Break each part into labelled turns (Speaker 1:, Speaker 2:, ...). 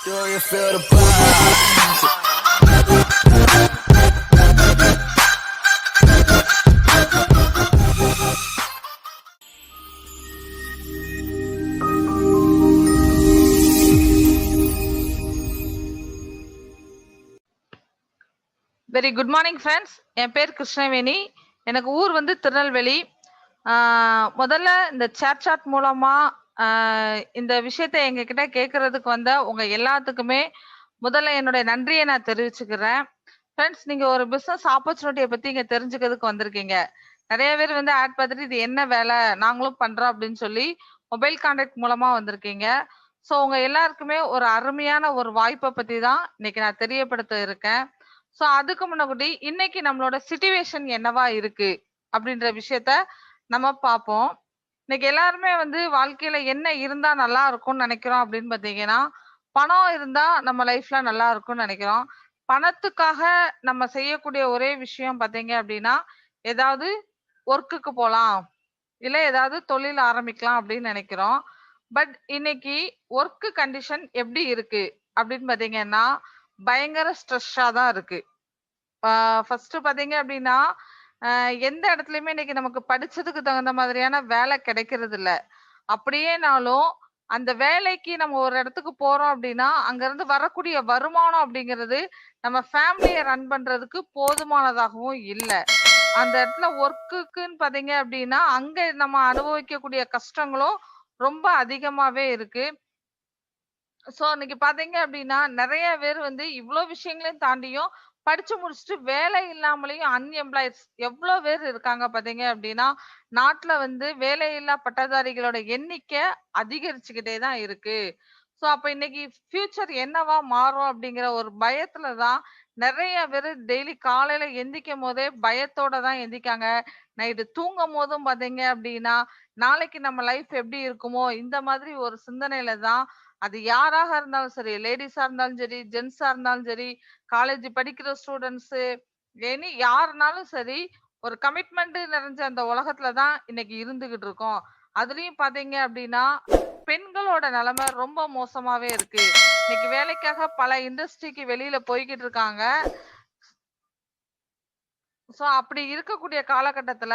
Speaker 1: Do you feel the vibe?
Speaker 2: Very good morning friends. என் பேர் கிருஷ்ணவேணி. எனக்கு ஊர் வந்து திருநெல்வேலி. முதல்ல இந்த சேட் சாட் மூலமா இந்த விஷயத்த எங்ககிட்ட கேட்கறதுக்கு வந்த உங்க எல்லாத்துக்குமே முதல்ல என்னுடைய நன்றியை நான் தெரிவிச்சுக்கிறேன். ஃப்ரெண்ட்ஸ், நீங்க ஒரு பிசினஸ் ஆப்பர்ச்சுனிட்டியை பத்தி இங்க தெரிஞ்சுக்கிறதுக்கு வந்திருக்கீங்க. நிறைய பேர் வந்து ஆட் பார்த்துட்டு இது என்ன வேலை நாங்களும் பண்றோம் அப்படின்னு சொல்லி மொபைல் கான்டாக்ட் மூலமா வந்திருக்கீங்க. ஸோ உங்க எல்லாருக்குமே ஒரு அருமையான ஒரு வாய்ப்பை பத்தி தான் இன்னைக்கு நான் தெரியப்படுத்த இருக்கேன். ஸோ அதுக்கு முன்னாடி இன்னைக்கு நம்மளோட சிச்சுவேஷன் என்னவா இருக்கு அப்படின்ற விஷயத்த நம்ம பார்ப்போம். இன்னைக்கு எல்லாருமே வந்து வாழ்க்கையில என்ன இருந்தா நல்லா இருக்கும்னு நினைக்கிறோம் அப்படின்னு பாத்தீங்கன்னா, பணம் இருந்தா நம்ம லைஃப்ல நல்லா இருக்கும்னு நினைக்கிறோம். பணத்துக்காக நம்ம செய்யக்கூடிய ஒரே விஷயம் பாத்தீங்க அப்படின்னா, ஏதாவது ஒர்க்குக்கு போலாம், இல்ல ஏதாவது தொழில் ஆரம்பிக்கலாம் அப்படின்னு நினைக்கிறோம். பட் இன்னைக்கு ஒர்க் கண்டிஷன் எப்படி இருக்கு அப்படின்னு பாத்தீங்கன்னா, பயங்கர ஸ்ட்ரெஸ்ஸா தான் இருக்கு. ஃபர்ஸ்ட் பாத்தீங்க அப்படின்னா, எந்த இடத்துலயுமே இன்னைக்கு நமக்கு படிச்சதுக்கு தகுந்த மாதிரியான வேலை கிடைக்கிறது இல்ல. அப்படியேனாலும் அந்த வேலைக்கு நம்ம ஒரு இடத்துக்கு போறோம் அப்படின்னா, அங்க இருந்து வரக்கூடிய வருமானம் அப்படிங்கிறது நம்ம ஃபேமிலிய ரன் பண்றதுக்கு போதுமானதாகவும் இல்ல. அந்த இடத்துல ஒர்க்குக்குன்னு பாத்தீங்க அப்படின்னா, அங்க நம்ம அனுபவிக்கக்கூடிய கஷ்டங்களும் ரொம்ப அதிகமாவே இருக்கு. சோ இன்னைக்கு பாத்தீங்க அப்படின்னா, நெறைய பேர் வந்து இவ்ளோ விஷயங்களையும் தாண்டியும் படிச்சு முடிச்சுட்டு வேலை இல்லாமலேயும் அன்எம்ப்ளாய்ஸ் எவ்ளோ பேர் இருக்காங்க பாத்தீங்க அப்படின்னா, நாட்டுல வந்து வேலையில்லா பட்டதாரிகளோட எண்ணிக்கை அதிகரிச்சுக்கிட்டே தான் இருக்கு. சோ அப்ப இன்னைக்கு ஃபியூச்சர் என்னவா மாறும் அப்படிங்கிற ஒரு பயத்துல தான் நெறைய பேரு டெய்லி காலையில எந்திக்கும் போதே பயத்தோட தான் எந்திக்காங்க. நைட்டு தூங்கும் போதும் பாத்தீங்க அப்படின்னா, நாளைக்கு நம்ம லைஃப் எப்படி இருக்குமோ இந்த மாதிரி ஒரு சிந்தனையில தான் அது யாராக இருந்தாலும் சரி, லேடிஸா இருந்தாலும் சரி, ஜென்ஸா இருந்தாலும் சரி, காலேஜ் படிக்கிற ஸ்டூடெண்ட்ஸு, யாருனாலும் சரி, ஒரு கமிட்மெண்ட் நிறைஞ்ச அந்த உலகத்துல தான் இன்னைக்கு இருந்துகிட்டு இருக்கோம். அதுலயும் பாத்தீங்க அப்படின்னா, பெண்களோட நிலைமை ரொம்ப மோசமாவே இருக்கு. இன்னைக்கு வேலைக்காக பல இண்டஸ்ட்ரிக்கு வெளியில போய்கிட்டு இருக்காங்க. சோ அப்படி இருக்கக்கூடிய காலகட்டத்துல,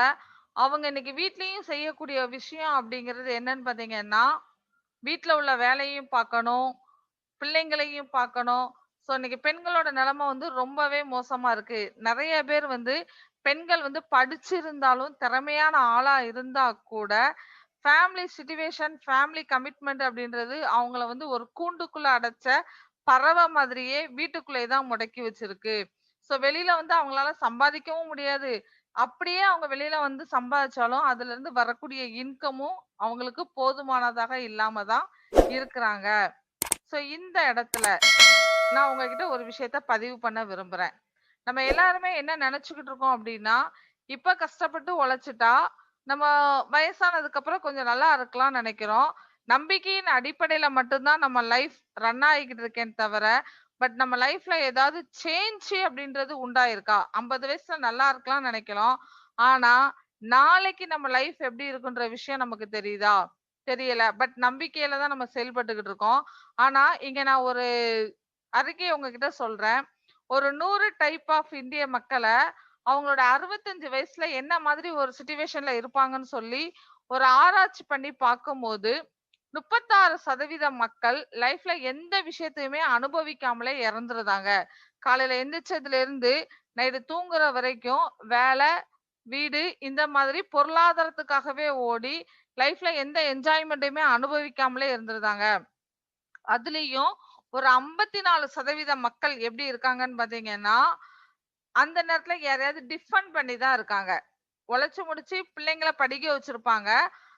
Speaker 2: அவங்க இன்னைக்கு வீட்லயும் செய்யக்கூடிய விஷயம் அப்படிங்கிறது என்னன்னு பாத்தீங்கன்னா, வீட்ல உள்ள வேலையும் பார்க்கணும், பிள்ளைங்களையும் பார்க்கணும். ஸோ இன்னைக்கு பெண்களோட நிலைமை வந்து ரொம்பவே மோசமா இருக்கு. நெறைய பேர் வந்து பெண்கள் வந்து படிச்சிருந்தாலும், திறமையான ஆளா இருந்தா கூட, ஃபேமிலி சிட்யூவேஷன், ஃபேமிலி கமிட்மெண்ட் அப்படின்றது அவங்கள வந்து ஒரு கூண்டுக்குள்ள அடைச்ச பறவை மாதிரியே வீட்டுக்குள்ளேயே தான் முடக்கி வச்சிருக்கு. ஸோ வெளியில வந்து அவங்களால சம்பாதிக்கவும் முடியாது. அப்படியே அவங்க வெளியில வந்து சம்பாதிச்சாலும், அதுலருந்து வரக்கூடிய இன்கமும் அவங்களுக்கு போதுமானதாக இல்லாம தான் இருக்குறாங்க. ஸோ இந்த இடத்துல நான் உங்ககிட்ட ஒரு விஷயத்த பதிவு பண்ண விரும்புறேன். நம்ம எல்லாருமே என்ன நினைச்சுக்கிட்டு இருக்கோம் அப்படின்னா, இப்ப கஷ்டப்பட்டு உழைச்சிட்டா, நம்ம வயசானதுக்கு அப்புறம் கொஞ்சம் நல்லா இருக்கலாம்னு நினைக்கிறோம். நம்பிக்கையின் அடிப்படையில மட்டும் தான் நம்ம லைஃப் ரன் ஆகிக்கிட்டு இருக்கேன் தவிர, பட் நம்ம லைஃப்ல ஏதாவது சேஞ்ச் அப்படின்றது உண்டாயிருக்கா? 50 வயசுல நல்லா இருக்கலாம்னு நினைக்கிறோம். ஆனா, நாளைக்கு நம்ம லைஃப் எப்படி இருக்குன்ற விஷயம் நமக்கு தெரியுதா? தெரியல. பட் நம்பிக்கையில தான் நம்ம செயல்பட்டுக்கிட்டு இருக்கோம். ஆனா, இங்க நான் ஒரு அறிக்கைய உங்ககிட்ட சொல்றேன். ஒரு 100 டைப் ஆஃப் இந்திய மக்கள, அவங்களோட 65 வயசுல என்ன மாதிரி ஒரு சிட்யூவேஷன்ல இருப்பாங்கன்னு சொல்லி, ஒரு ஆராய்ச்சி பண்ணி பார்க்கும்போது, 36% மக்கள் லைஃப்ல எந்த விஷயத்தையுமே அனுபவிக்காமலே இறந்துருதாங்க. காலையில எந்திரிச்சதுல இருந்து நைட்டு தூங்குற வரைக்கும் வேலை, வீடு இந்த மாதிரி பொருளாதாரத்துக்காகவே ஓடி, லைஃப்ல எந்த என்ஜாய்மெண்ட்டையுமே அனுபவிக்காமலே இருந்துருதாங்க. அதுலயும் ஒரு 54% மக்கள் எப்படி இருக்காங்கன்னு பாத்தீங்கன்னா, அந்த நேரத்துல யாரையாவது டிஃபெண்ட் பண்ணி தான் இருக்காங்க. உழைச்சு முடிச்சு பிள்ளைங்கள படிக்க வச்சிருப்பாங்க.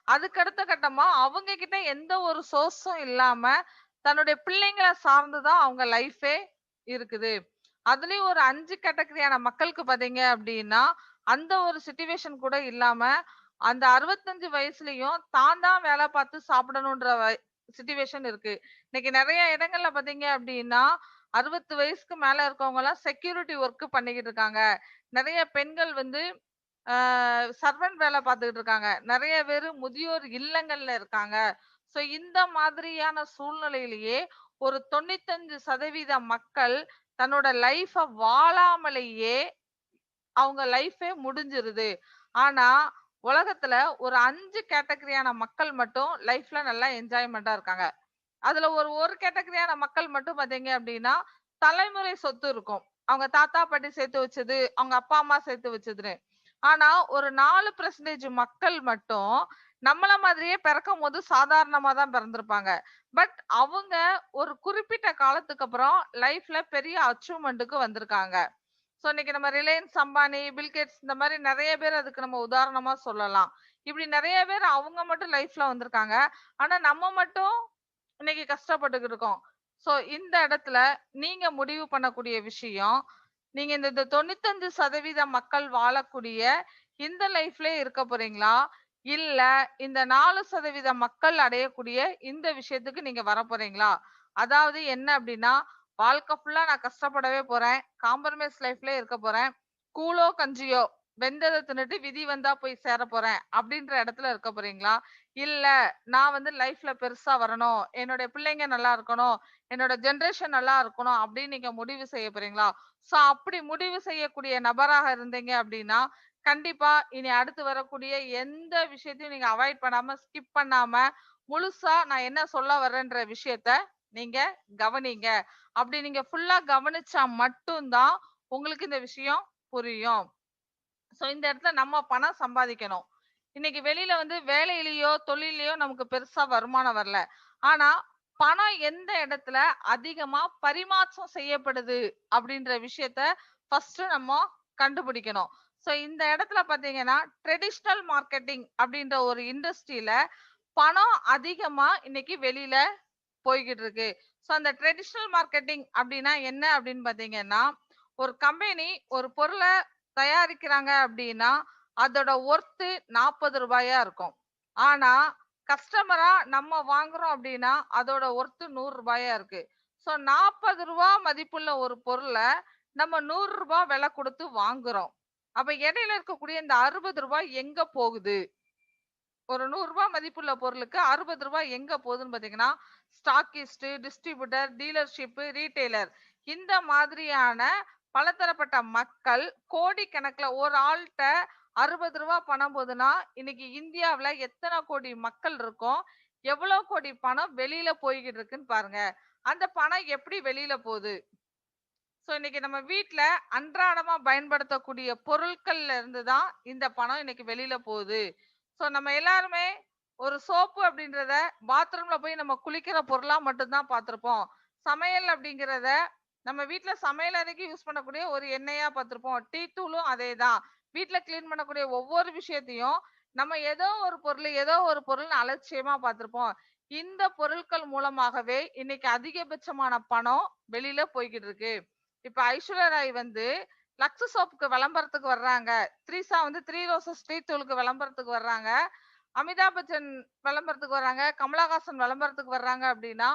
Speaker 2: அதுக்கு அடுத்த கட்டமா அவங்க கிட்ட எந்த ஒரு சோர்ஸும் இல்லாம, தன்னுடைய பிள்ளைங்கள சார்ந்து தான் அவங்க லைஃபே இருக்குது. அதுலயும் ஒரு 5 கேட்டகரியான மக்களுக்கு பாத்தீங்க அப்படின்னா, அந்த ஒரு சிட்யூவேஷன் கூட இல்லாம, அந்த 65 வயசுலயும் தான் தான் வேலை பார்த்து சாப்பிடணுன்ற சிட்யூவேஷன் இருக்கு. இன்னைக்கு நெறைய இடங்கள்ல பாத்தீங்க அப்படின்னா, 60 வயசுக்கு மேல இருக்கவங்கலாம் செக்யூரிட்டி ஒர்க் பண்ணிக்கிட்டு இருக்காங்க. நெறைய பெண்கள் வந்து சர்வன்ட் வேலை பார்த்துக்கிட்டு இருக்காங்க. நெறைய பேரு முதியோர் இல்லங்கள்ல இருக்காங்க. சோ இந்த மாதிரியான சூழ்நிலையிலேயே ஒரு 95% மக்கள் தன்னோட லைஃப வாழாமலேயே அவங்க லைஃபே முடிஞ்சிருது. ஆனா உலகத்துல ஒரு 5 கேட்டகரியான மக்கள் மட்டும் லைஃப்ல நல்லா என்ஜாய்மெண்டா இருக்காங்க. அதுல ஒரு கேட்டகரியான மக்கள் மட்டும் பாத்தீங்க அப்படின்னா தலைமுறை சொத்து இருக்கும். அவங்க தாத்தா பாட்டி சேர்த்து வச்சது, அவங்க அப்பா அம்மா சேர்த்து வச்சதுன்னு. ஆனா ஒரு 4% மக்கள் மட்டும் நம்மள மாதிரியே பிறக்கும் போது சாதாரணமா தான் பிறந்திருப்பாங்க. பட் அவங்க ஒரு குறிப்பிட்ட காலத்துக்கு அப்புறம் லைஃப்ல பெரிய அச்சீவ்மெண்ட்டுக்கு வந்திருக்காங்க. சோ இன்னைக்கு நம்ம ரிலையன்ஸ் அம்பானி, பில்கேட்ஸ் இந்த மாதிரி நிறைய பேர் அதுக்கு நம்ம உதாரணமா சொல்லலாம். இப்படி நிறைய பேர் அவங்க மட்டும் லைஃப்ல வந்திருக்காங்க. ஆனா நம்ம மட்டும் இன்னைக்கு கஷ்டப்பட்டுக்கிட்டு இருக்கோம். சோ இந்த இடத்துல நீங்க முடிவு பண்ணக்கூடிய விஷயம், நீங்க இந்த 95% மக்கள் வாழக்கூடிய இந்த லைஃப்லயே இருக்க போறீங்களா? இல்ல இந்த 4% மக்கள் அடையக்கூடிய இந்த விஷயத்துக்கு நீங்க வர போறீங்களா? அதாவது என்ன அப்படின்னா, வாழ்க்கை ஃபுல்லா நான் கஷ்டப்படவே போறேன். காம்ப்ரமைஸ் லைஃப்லயே இருக்க போறேன். கூழோ கஞ்சியோ வெந்ததை தின்னுட்டு விதி வந்தா போய் சேர போறேன் அப்படின்ற இடத்துல இருக்க போறீங்களா? இல்ல நான் வந்து லைஃப்ல பெருசா வரணும், என்னுடைய பிள்ளைங்க நல்லா இருக்கணும், என்னோட ஜெனரேஷன் நல்லா இருக்கணும் அப்படின்னு நீங்க முடிவு செய்ய போறீங்களா? சோ அப்படி முடிவு செய்யக்கூடிய நபராக இருந்தீங்க அப்படின்னா கண்டிப்பா இனி அடுத்து வரக்கூடிய எந்த விஷயத்தையும் நீங்க அவாய்ட் பண்ணாம ஸ்கிப் பண்ணாம முழுசா நான் என்ன சொல்ல வர்றேன்ற விஷயத்த நீங்க கவனிங்க. அப்படி நீங்க ஃபுல்லா கவனிச்சா மட்டும்தான் உங்களுக்கு இந்த விஷயம் புரியும். சோ இந்த இடத்துல நம்ம பணம் சம்பாதிக்கணும். இன்னைக்கு வெளியில வந்து வேலையிலயோ தொழிலையோ நமக்கு பெருசா வருமானம் வரல. ஆனா பணம் எந்த இடத்துல அதிகமா பரிமாற்றம் செய்யப்படுது அப்படின்ற விஷயத்த ஃபர்ஸ்ட் நம்ம கண்டுபிடிக்கணும். சோ இந்த இடத்துல பாத்தீங்கன்னா ட்ரெடிஷனல் மார்க்கெட்டிங் அப்படின்ற ஒரு இண்டஸ்ட்ரியில பணம் அதிகமா இன்னைக்கு வெளியில போய்கிட்டு இருக்கு. சோ அந்த ட்ரெடிஷனல் மார்க்கெட்டிங் அப்படின்னா என்ன அப்படின்னு பாத்தீங்கன்னா, ஒரு கம்பெனி ஒரு பொருளை தயாரிக்கிறாங்க அப்படின்னா அதோட ஒர்த்து 40 ரூபாயா இருக்கும். ஆனா கஸ்டமரா நம்ம வாங்குறோம் அப்படின்னா அதோட ஒர்த்து 100 ரூபாயா இருக்கு. சோ 40 ரூபாய் மதிப்புள்ள ஒரு பொருளை நம்ம 100 ரூபாய் விலை கொடுத்து வாங்குறோம். அப்ப இடையில இருக்கக்கூடிய இந்த 60 ரூபாய் எங்க போகுது? ஒரு 100 ரூபாய் மதிப்புள்ள பொருளுக்கு 60 ரூபாய் எங்க போகுதுன்னு பாத்தீங்கன்னா ஸ்டாக்கிஸ்ட், டிஸ்ட்ரிபியூட்டர், டீலர்ஷிப், ரீட்டைலர் இந்த மாதிரியான பலதரப்பட்ட மக்கள் கோடிக்கணக்குல ஒரு ஆள்கிட்ட 60 ரூபாய் பணம் போகுதுன்னா இன்னைக்கு இந்தியாவுல எத்தனை கோடி மக்கள் இருக்கும், எவ்வளவு கோடி பணம் வெளியில போய்கிட்டு இருக்குன்னு பாருங்க. அந்த பணம் எப்படி வெளியில போகுது? சோ இன்னைக்கு நம்ம வீட்ல அன்றாடமா பயன்படுத்தக்கூடிய பொருட்கள்ல இருந்து தான் இந்த பணம் இன்னைக்கு வெளியில போகுது. சோ நம்ம எல்லாருமே ஒரு சோப்பு அப்படின்றத பாத்ரூம்ல போய் நம்ம குளிக்கிற பொருளா மட்டும்தான் பார்த்திருப்போம். சமையல் அப்படிங்கிறத நம்ம வீட்ல சமையல் அறைக்கு யூஸ் பண்ணக்கூடிய ஒரு எண்ணெயா பார்த்திருப்போம். டீ தூளும் அதேதான். வீட்ல கிளீன் பண்ணக்கூடிய ஒவ்வொரு விஷயத்தையும் நம்ம ஏதோ ஒரு பொருள்னு அலட்சியமா பார்த்திருப்போம். இந்த பொருட்கள் மூலமாகவே இன்னைக்கு அதிகபட்சமான பணம் வெளியில போய்கிட்டு இருக்கு. இப்ப ஐஸ்வர்யா ராய் வந்து லக்ஸ் சோப்புக்கு விளம்பரத்துக்கு வர்றாங்க. த்ரீசா வந்து த்ரீ ரோசஸ் டீ தூளுக்கு விளம்பரத்துக்கு வர்றாங்க. அமிதாப் பச்சன் விளம்பரத்துக்கு வர்றாங்க. கமலஹாசன் விளம்பரத்துக்கு வர்றாங்க அப்படின்னா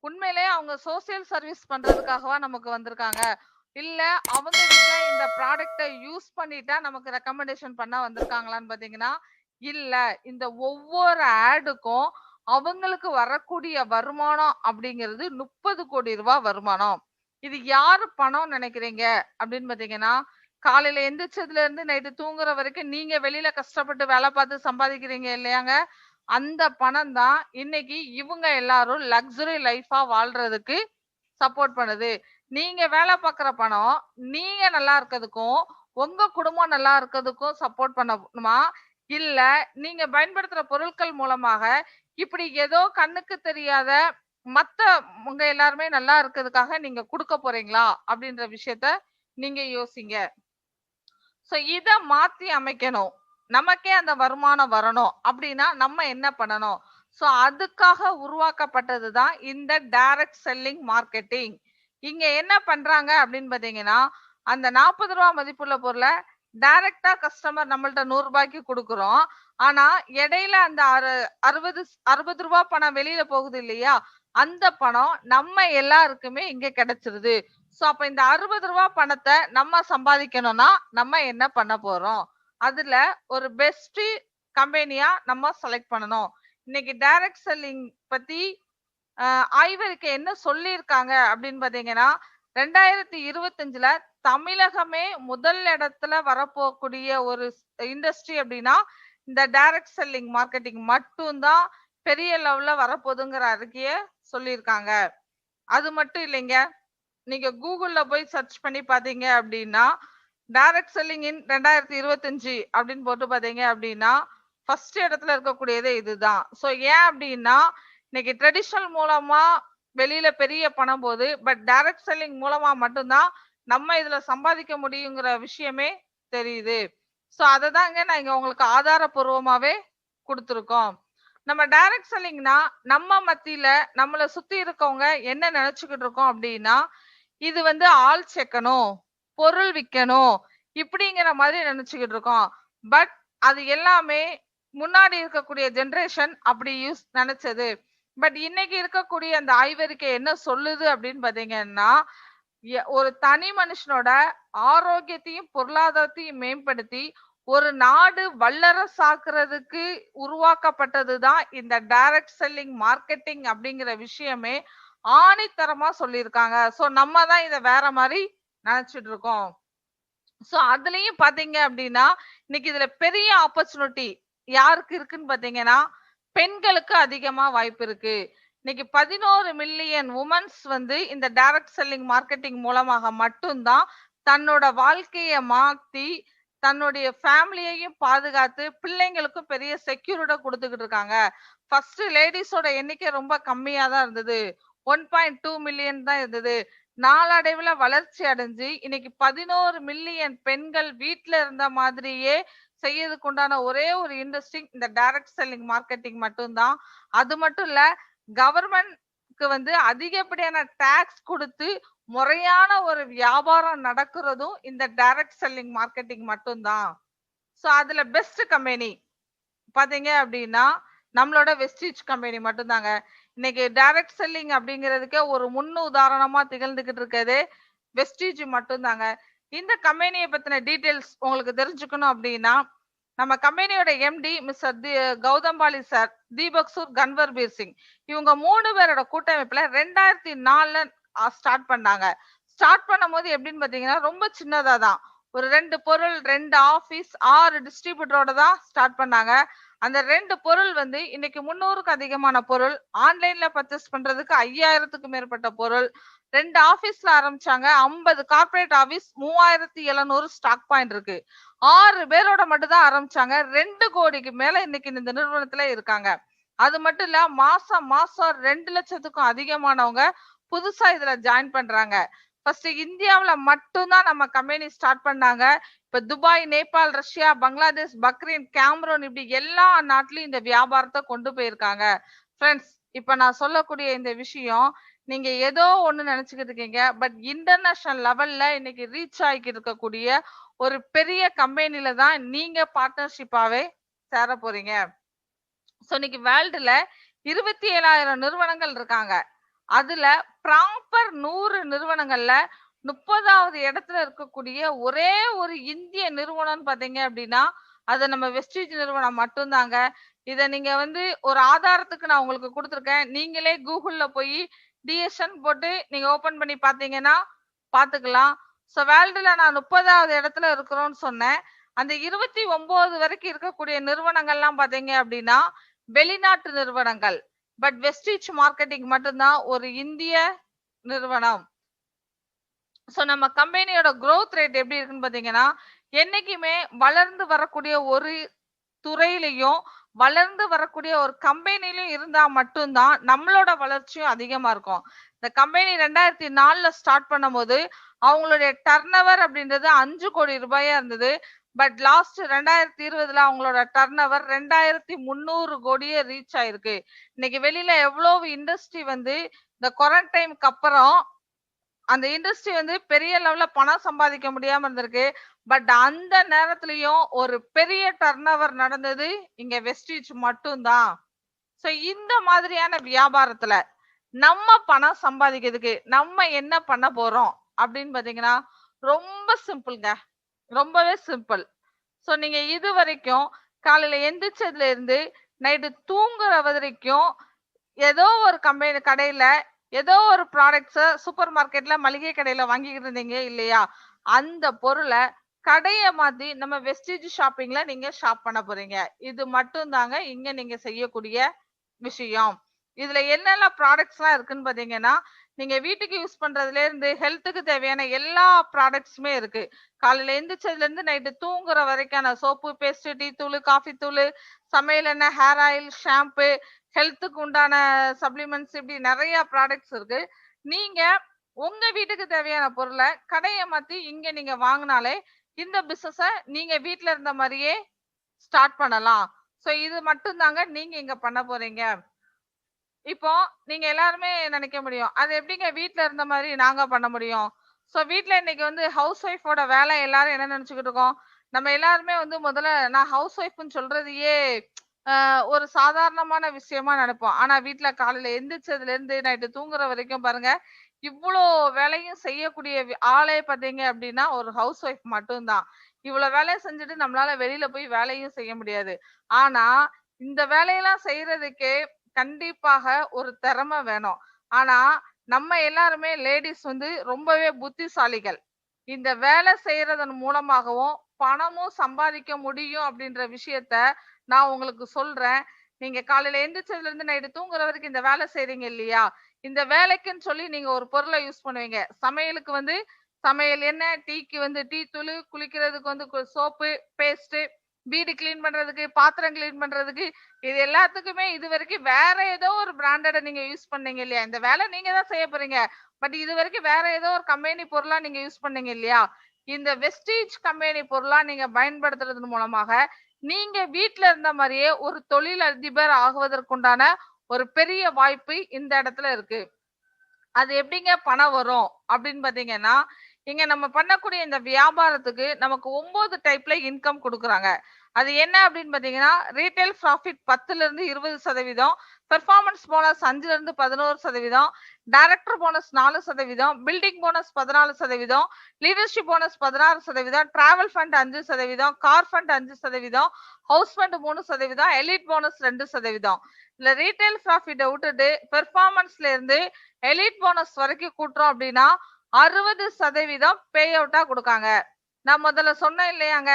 Speaker 2: உண்மையிலேயே அவங்க சோசியல் சர்வீஸ் பண்றதுக்காகவா நமக்கு வந்திருக்காங்க? இல்ல அவங்க கிட்ட இந்த ப்ராடக்ட்டை யூஸ் பண்ணிட்டா நமக்கு ரெக்கமெண்டேஷன் பண்ண வந்திருக்காங்களான்னு பாத்தீங்கன்னா இல்ல. இந்த ஒவ்வொரு ஆடுக்கும் அவங்களுக்கு வரக்கூடிய வருமானம் அப்படிங்கிறது 30 கோடி ரூபாய் வருமானம். இது யாரு பணம் நினைக்கிறீங்க அப்படின்னு பாத்தீங்கன்னா காலையில எந்திரிச்சதுல இருந்து நைட்டு தூங்குற வரைக்கும் நீங்க வெளியில கஷ்டப்பட்டு வேலை பார்த்து சம்பாதிக்கிறீங்க இல்லையாங்க? அந்த பணம் தான் இன்னைக்கு இவங்க எல்லாரும் லக்ஸுரி லைஃபா வாழ்றதுக்கு சப்போர்ட் பண்ணுது. நீங்க வேலை பார்க்குற பணம் நீங்க நல்லா இருக்கிறதுக்கும் உங்க குடும்பம் நல்லா இருக்கிறதுக்கும் சப்போர்ட் பண்ணணுமா? இல்ல நீங்க பயன்படுத்துற பொருட்கள் மூலமாக இப்படி ஏதோ கண்ணுக்கு தெரியாத மத்த உங்க எல்லாருமே நல்லா இருக்கிறதுக்காக நீங்க கொடுக்க போறீங்களா அப்படின்ற விஷயத்த நீங்க யோசிங்க. சோ இத மாத்தி அமைக்கணும். நமக்கே அந்த வருமானம் வரணும் அப்படின்னா நம்ம என்ன பண்ணணும்? சோ அதுக்காக உருவாக்கப்பட்டதுதான் இந்த டைரக்ட் செல்லிங் மார்க்கெட்டிங். இங்க என்ன பண்றாங்க அப்படின்னு பாத்தீங்கன்னா அந்த 40 ரூபாய் மதிப்புள்ள பொருளை டைரக்டா கஸ்டமர் நம்மள்ட்ட 100 ரூபாய்க்கு கொடுக்குறோம். ஆனா இடையில அந்த 60 ரூபாய் பணம் வெளியில போகுது இல்லையா? அந்த பணம் நம்ம எல்லாருக்குமே இங்க கிடைச்சிருது. சோ அப்ப இந்த 60 ரூபாய் பணத்தை நம்ம சம்பாதிக்கணும்னா நம்ம என்ன பண்ண போறோம்? அதுல ஒரு பெஸ்ட் கம்பெனியா நம்ம செலக்ட் பண்ணணும். இன்னைக்கு டைரக்ட் செல்லிங் பத்தி ஆய்வறிக்கை என்ன சொல்லியிருக்காங்க அப்படின்னு பாத்தீங்கன்னா 2025ல தமிழகமே முதல் இடத்துல வரப்போகக்கூடிய ஒரு இண்டஸ்ட்ரி அப்படின்னா இந்த டைரக்ட் செல்லிங் மார்க்கெட்டிங் மட்டும்தான் பெரிய லெவல்ல வரப்போகுதுங்கிற அறிக்கைய சொல்லியிருக்காங்க. அது மட்டும் இல்லைங்க, நீங்க கூகுள்ல போய் சர்ச் பண்ணி பாத்தீங்க அப்படின்னா டைரக்ட் செல்லிங் இன் 2025 அப்படின்னு போட்டு பாத்தீங்க அப்படின்னா ஃபர்ஸ்ட் இடத்துல இருக்கக்கூடியதே இதுதான். ஸோ ஏன் அப்படின்னா இன்னைக்கு ட்ரெடிஷனல் மூலமா வெளியில பெரிய பணம் போகுது, பட் டைரக்ட் செல்லிங் மூலமா மட்டும்தான் நம்ம இதுல சம்பாதிக்க முடியுங்கிற விஷயமே தெரியுது. ஸோ அதை தாங்க நான் இங்க உங்களுக்கு ஆதாரபூர்வமாவே கொடுத்துருக்கோம். நம்ம டைரக்ட் செல்லிங்னா நம்ம மத்தியில நம்மளை சுத்தி இருக்கவங்க என்ன நினைச்சுக்கிட்டு இருக்கோம் அப்படின்னா இது வந்து ஆள் சேர்க்கணும், பொருள் விற்கணும் இப்படிங்கிற மாதிரி நினைச்சுக்கிட்டு இருக்கோம். பட் அது எல்லாமே முன்னாடி இருக்கக்கூடிய ஜெனரேஷன் அப்படி நினைச்சது. பட் இன்னைக்கு இருக்கக்கூடிய அந்த ஆய்வறிக்கை என்ன சொல்லுது அப்படின்னு பாத்தீங்கன்னா ஒரு தனி மனுஷனோட ஆரோக்கியத்தையும் பொருளாதாரத்தையும் மேம்படுத்தி ஒரு நாடு வல்லரசாக்குறதுக்கு உருவாக்கப்பட்டதுதான் இந்த டைரக்ட் செல்லிங் மார்க்கெட்டிங் அப்படிங்கிற விஷயமே ஆணித்தரமா சொல்லியிருக்காங்க. சோ நம்ம தான் இதை வேற மாதிரி நினைச்சிட்டு இருக்கோம். சோ அதுலயும் பாத்தீங்க அப்படின்னா இன்னைக்கு இதுல பெரிய ஆப்பர்ச்சுனிட்டி யாருக்கு இருக்குன்னு பாத்தீங்கன்னா பெண்களுக்கு அதிகமா வாய்ப்பு இருக்கு. இன்னைக்கு 11 மில்லியன் உமன்ஸ் வந்து இந்த டைரக்ட் செல்லிங் மார்க்கெட்டிங் மூலமாக மட்டும்தான் தன்னோட வாழ்க்கையை மாத்தி தன்னுடைய ஃபேமிலியையும் பாதுகாத்து பிள்ளைங்களுக்கும் பெரிய செக்யூரிட்ட கொடுத்துக்கிட்டு இருக்காங்க. ஃபர்ஸ்ட் லேடிஸோட எண்ணிக்கை ரொம்ப கம்மியா தான் இருந்தது, 1.2 மில்லியன் தான் இருந்தது. நாளடைவுல வளர்ச்சி அடைஞ்சு இன்னைக்கு 11 மில்லியன் பெண்கள் வீட்டுல இருந்த மாதிரியே செய்யறதுக்கு உண்டான ஒரே ஒரு இண்டஸ்ட்ரி இந்த டைரக்ட் செல்லிங் மார்க்கெட்டிங் மட்டும்தான். அது மட்டும் இல்ல, கவர்மெண்ட்க்கு வந்து அதிகப்படியான டாக்ஸ் கொடுத்து முறையான ஒரு வியாபாரம் நடக்கிறதும் இந்த டைரக்ட் செல்லிங் மார்க்கெட்டிங் மட்டும்தான். சோ அதுல பெஸ்ட் கம்பெனி பாத்தீங்க அப்படின்னா நம்மளோட வெஸ்டீஜ் கம்பெனி மட்டும்தாங்க. இன்னைக்கு டைரக்ட் செல்லிங் அப்படிங்கிறதுக்கே ஒரு முன்னு உதாரணமா திகழ்ந்துகிட்டு இருக்கிறது வெஸ்டீஜ் மட்டும்தாங்க. இந்த கம்பெனியை பத்தின டீடைல்ஸ் உங்களுக்கு தெரிஞ்சுக்கணும் அப்படின்னா நம்ம கம்பெனியோட எம்டி மிஸ்டர் கௌதம்பாலி சார், தீபக்சூர், கன்வர்பீர் சிங் இவங்க 3 பேரோட கூட்டமைப்புல 2004ல ஸ்டார்ட் பண்ணாங்க. ஸ்டார்ட் பண்ணும் போது எப்படின்னு பாத்தீங்கன்னா ரொம்ப சின்னதா தான், ஒரு 2 பொருள் 2 ஆபீஸ் 6 டிஸ்ட்ரிபியூட்டரோட தான் ஸ்டார்ட் பண்ணாங்க. அந்த 2 பொருள் வந்து இன்னைக்கு 300க்கு அதிகமான பொருள், ஆன்லைன்ல பர்ச்சேஸ் பண்றதுக்கு 5000க்கு மேற்பட்ட பொருள், 2 ஆபீஸ்ல ஆரம்பிச்சாங்க, 50 கார்பரேட் ஆபீஸ், 3700 ஸ்டாக் பாயிண்ட் இருக்கு. 6 பேரோட மட்டும் தான் ஆரம்பிச்சாங்க, 2 கோடிக்கு மேல இன்னைக்கு இந்த நிறுவனத்துல இருக்காங்க. அது மட்டும் இல்ல, மாசம் 2 லட்சத்துக்கும் அதிகமானவங்க புதுசா இதுல ஜாயின் பண்றாங்க. ஃபர்ஸ்ட் இந்தியாவில மட்டும்தான் நம்ம கம்பெனி ஸ்டார்ட் பண்ணாங்க. இப்ப Dubai, Nepal, Russia, Bangladesh, Bahrain, Cameroon இப்படி எல்லா நாட்டிலும் இந்த வியாபாரத்தை கொண்டு போயிருக்காங்க. ஃப்ரெண்ட்ஸ், இப்ப நான் சொல்லக்கூடிய இந்த விஷயம் நீங்க ஏதோ ஒண்ணு நினைச்சுக்கிட்டு இருக்கீங்க, பட் இன்டர்நேஷனல் லெவல்ல இன்னைக்கு ரீச் ஆகிட்டு இருக்கக்கூடிய ஒரு பெரிய கம்பெனில தான் நீங்க பார்ட்னர்ஷிப்பாவே சேர போறீங்க. சோ இன்னைக்கு வேர்ல்டுல 27,000 நிறுவனங்கள் இருக்காங்க. அதுல ப்ராப்பர் 100 நிறுவனங்கள்ல 30வது இடத்துல இருக்கக்கூடிய ஒரே ஒரு இந்திய நிறுவனம் பாத்தீங்க அப்படின்னா அது நம்ம வெஸ்டீஜ் நிறுவனம் மட்டும்தாங்க. இத நீங்க வந்து ஒரு ஆதாரத்துக்கு நான் உங்களுக்கு கொடுத்துருக்கேன். நீங்களே கூகுள்ல போய் டிஎஸ்என் போட்டு நீங்க ஓபன் பண்ணி பாத்தீங்கன்னா பாத்துக்கலாம். சோ வேர்ல்டுல நான் 30வது இடத்துல இருக்கிறோம்னு சொன்னேன். அந்த 29 வரைக்கும் இருக்கக்கூடிய நிறுவனங்கள்லாம் பாத்தீங்க அப்படின்னா வெளிநாட்டு நிறுவனங்கள். பட் வெஸ்டீஜ் மார்க்கெட்டிங் மட்டும்தான் ஒரு இந்திய நிறுவனம். சோ நம்ம கம்பெனியோட growth ரேட் எப்படி இருக்குன்னு பாத்தீங்கன்னா என்னைக்குமே வளர்ந்து வரக்கூடிய ஒரு துறையிலையும் வளர்ந்து வரக்கூடிய ஒரு கம்பெனிலையும் இருந்தா மட்டும்தான் நம்மளோட வளர்ச்சியும் அதிகமா இருக்கும். இந்த கம்பெனி 2004ல ஸ்டார்ட் பண்ணும்போது அவங்களுடைய டர்ன்ஓவர் அப்படின்றது 5 கோடி ரூபாயா இருந்தது. பட் லாஸ்ட் 2020ல அவங்களோட டர்ன்ஓவர் 2300 கோடியே ரீச் ஆயிருக்கு. இன்னைக்கு வெளியில எவ்வளவு இண்டஸ்ட்ரி வந்து இந்த குவாரண்டைனுக்கு அப்புறம் அந்த இண்டஸ்ட்ரி வந்து பெரிய லெவல்ல பணம் சம்பாதிக்க முடியாம இருந்திருக்கு. பட் அந்த நேரத்திலயும் ஒரு பெரிய டர்ன்ஓவர் நடந்தது இங்க வெஸ்டீஜ் மட்டும்தான். சோ இந்த மாதிரியான வியாபாரத்துல நம்ம பணம் சம்பாதிக்கிறதுக்கு நம்ம என்ன பண்ண போறோம் அப்படின்னு பாத்தீங்கன்னா ரொம்ப சிம்பிள்ங்க, ரொம்பவே சிம்பிள். சோ நீங்க இது வரைக்கும் காலையில எந்திரிச்சதுல இருந்து நைட்டு தூங்குற வரைக்கும் ஏதோ ஒரு கடையில ஏதோ ஒரு ப்ராடக்ட்ஸ் சூப்பர் மார்க்கெட்ல மளிகை கடையில வாங்கிட்டு இருந்தீங்க இல்லையா? அந்த பொருள கடைய மாத்தி நம்ம வெஸ்டேஜ் ஷாப்பிங்ல நீங்க ஷாப் பண்ண போறீங்க. இது மட்டும் தாங்க இங்க நீங்க செய்யக்கூடிய விஷயம். இதுல என்னெல்லாம் ப்ராடக்ட்ஸ்லாம் இருக்குன்னு பாத்தீங்கன்னா, நீங்க வீட்டுக்கு யூஸ் பண்றதுல இருந்து ஹெல்த்துக்கு தேவையான எல்லா ப்ராடக்ட்ஸுமே இருக்கு. காலையில எந்திரிச்சதுல இருந்து நைட்டு தூங்குற வரைக்கான சோப்பு, பேஸ்ட், டீ தூளு, காஃபி தூளு, சமையல் எண்ணெய், ஹேர் ஆயில், ஷாம்பு, ஹெல்த்துக்கு உண்டான சப்ளிமெண்ட்ஸ் இப்படி நெறைய ப்ராடக்ட்ஸ் இருக்கு. நீங்க உங்க வீட்டுக்கு தேவையான பொருள கடைய மாத்தி இங்க நீங்க வாங்குனாலே, இந்த பிசினஸ நீங்க வீட்ல இருந்த மாரியே ஸ்டார்ட் பண்ணலாம். சோ இது மட்டும் தாங்க நீங்க இங்க பண்ண போறீங்க. இப்போ நீங்க எல்லாருமே நினைக்க முடியும். அது எப்படிங்க வீட்ல இருந்த மாரி நாங்க பண்ண முடியும்? சோ வீட்ல இன்னைக்கு வந்து ஹவுஸ் ஒய்ஃபோட வேலை எல்லாரும் என்ன நினைச்சுக்கிட்டு இருக்கோம்? நம்ம எல்லாருமே வந்து முதல்ல நான் ஹவுஸ் ஒய்ஃப்ன்னு சொல்றதையே ஒரு சாதாரணமான விஷயமா நினைப்போம். ஆனா வீட்ல காலையில எந்திரிச்சதுல இருந்து நைட்டு தூங்குற வரைக்கும் பாருங்க, இவ்ளோ வேலையும் செய்யக்கூடிய ஆளே பார்த்தீங்க அப்படின்னா, ஒரு ஹவுஸ் ஒய்ஃப் மட்டும் தான். இவ்வளோ வேலைய செஞ்சுட்டு நம்மளால வெளியில போய் வேலையும் செய்ய முடியாது. ஆனா, இந்த வேலையெல்லாம் செய்றதுக்கே கண்டிப்பாக ஒரு திறமை வேணும். ஆனா, நம்ம எல்லாருமே லேடீஸ் வந்து ரொம்பவே புத்திசாலிகள். இந்த வேலை செய்றதன் மூலமாகவும் பணமும் சம்பாதிக்க முடியும் அப்படின்ற விஷயத்த நான் உங்களுக்கு சொல்றேன். நீங்க காலையில எந்திரிச்சதுல இருந்து நைட்டு தூங்குற வரைக்கும் இந்த வேலை செய்றீங்க இல்லையா? இந்த வேலைக்குன்னு சொல்லி நீங்க ஒரு பொருள யூஸ் பண்ணுவீங்க. சமையலுக்கு வந்து சமையல் எண்ணெய், டீக்கு வந்து டீ தூளு, குளிக்கிறதுக்கு வந்து சோப்பு, பேஸ்ட்டு, வீடு கிளீன் பண்றதுக்கு, பாத்திரம் கிளீன் பண்றதுக்கு, இது எல்லாத்துக்குமே இதுவரைக்கும் வேற ஏதோ ஒரு பிராண்டட நீங்க யூஸ் பண்ணீங்க இல்லையா? இந்த வேலை நீங்க தான் செய்ய போறீங்க. பட் இதுவரைக்கும் வேற ஏதோ ஒரு கம்பெனி பொருளா நீங்க யூஸ் பண்ணீங்க இல்லையா? இந்த வெஸ்டீஜ் கம்பெனி பொருளா நீங்க பயன்படுத்துறதன் மூலமாக, நீங்க வீட்ல இருந்த மாரியே ஒரு தொழிலதிபர் ஆகுவதற்குண்டான ஒரு பெரிய வாய்ப்பு இந்த இடத்துல இருக்கு. அது எப்படிங்க பணம் வரும் அப்படின்னு பாத்தீங்கன்னா, இங்க நம்ம பண்ணக்கூடிய இந்த வியாபாரத்துக்கு நமக்கு 9 டைப்ல இன்கம் குடுக்குறாங்க. அது என்ன அப்படின்னு பாத்தீங்கன்னா, ரீட்டெயில் ப்ராஃபிட் 10ல இருந்து 20%, பெர்ஃபார்மன்ஸ் போனஸ் 5ல இருந்து 11%, director bonus 4%, building bonus 14%, leadership bonus 16%, travel fund 5%, car fund 5%, house fund 3%, elite bonus 2%. இல்ல ரீட்டெயில் ப்ராஃபிட்ட விட்டுட்டு பெர்ஃபார்மன்ஸ்ல இருந்து எலிட் போனஸ் வரைக்கும் கூட்டுறோம் அப்படின்னா 60% பே அவுட்டா கொடுக்காங்க. நான் முதல்ல சொன்னேன் இல்லையாங்க,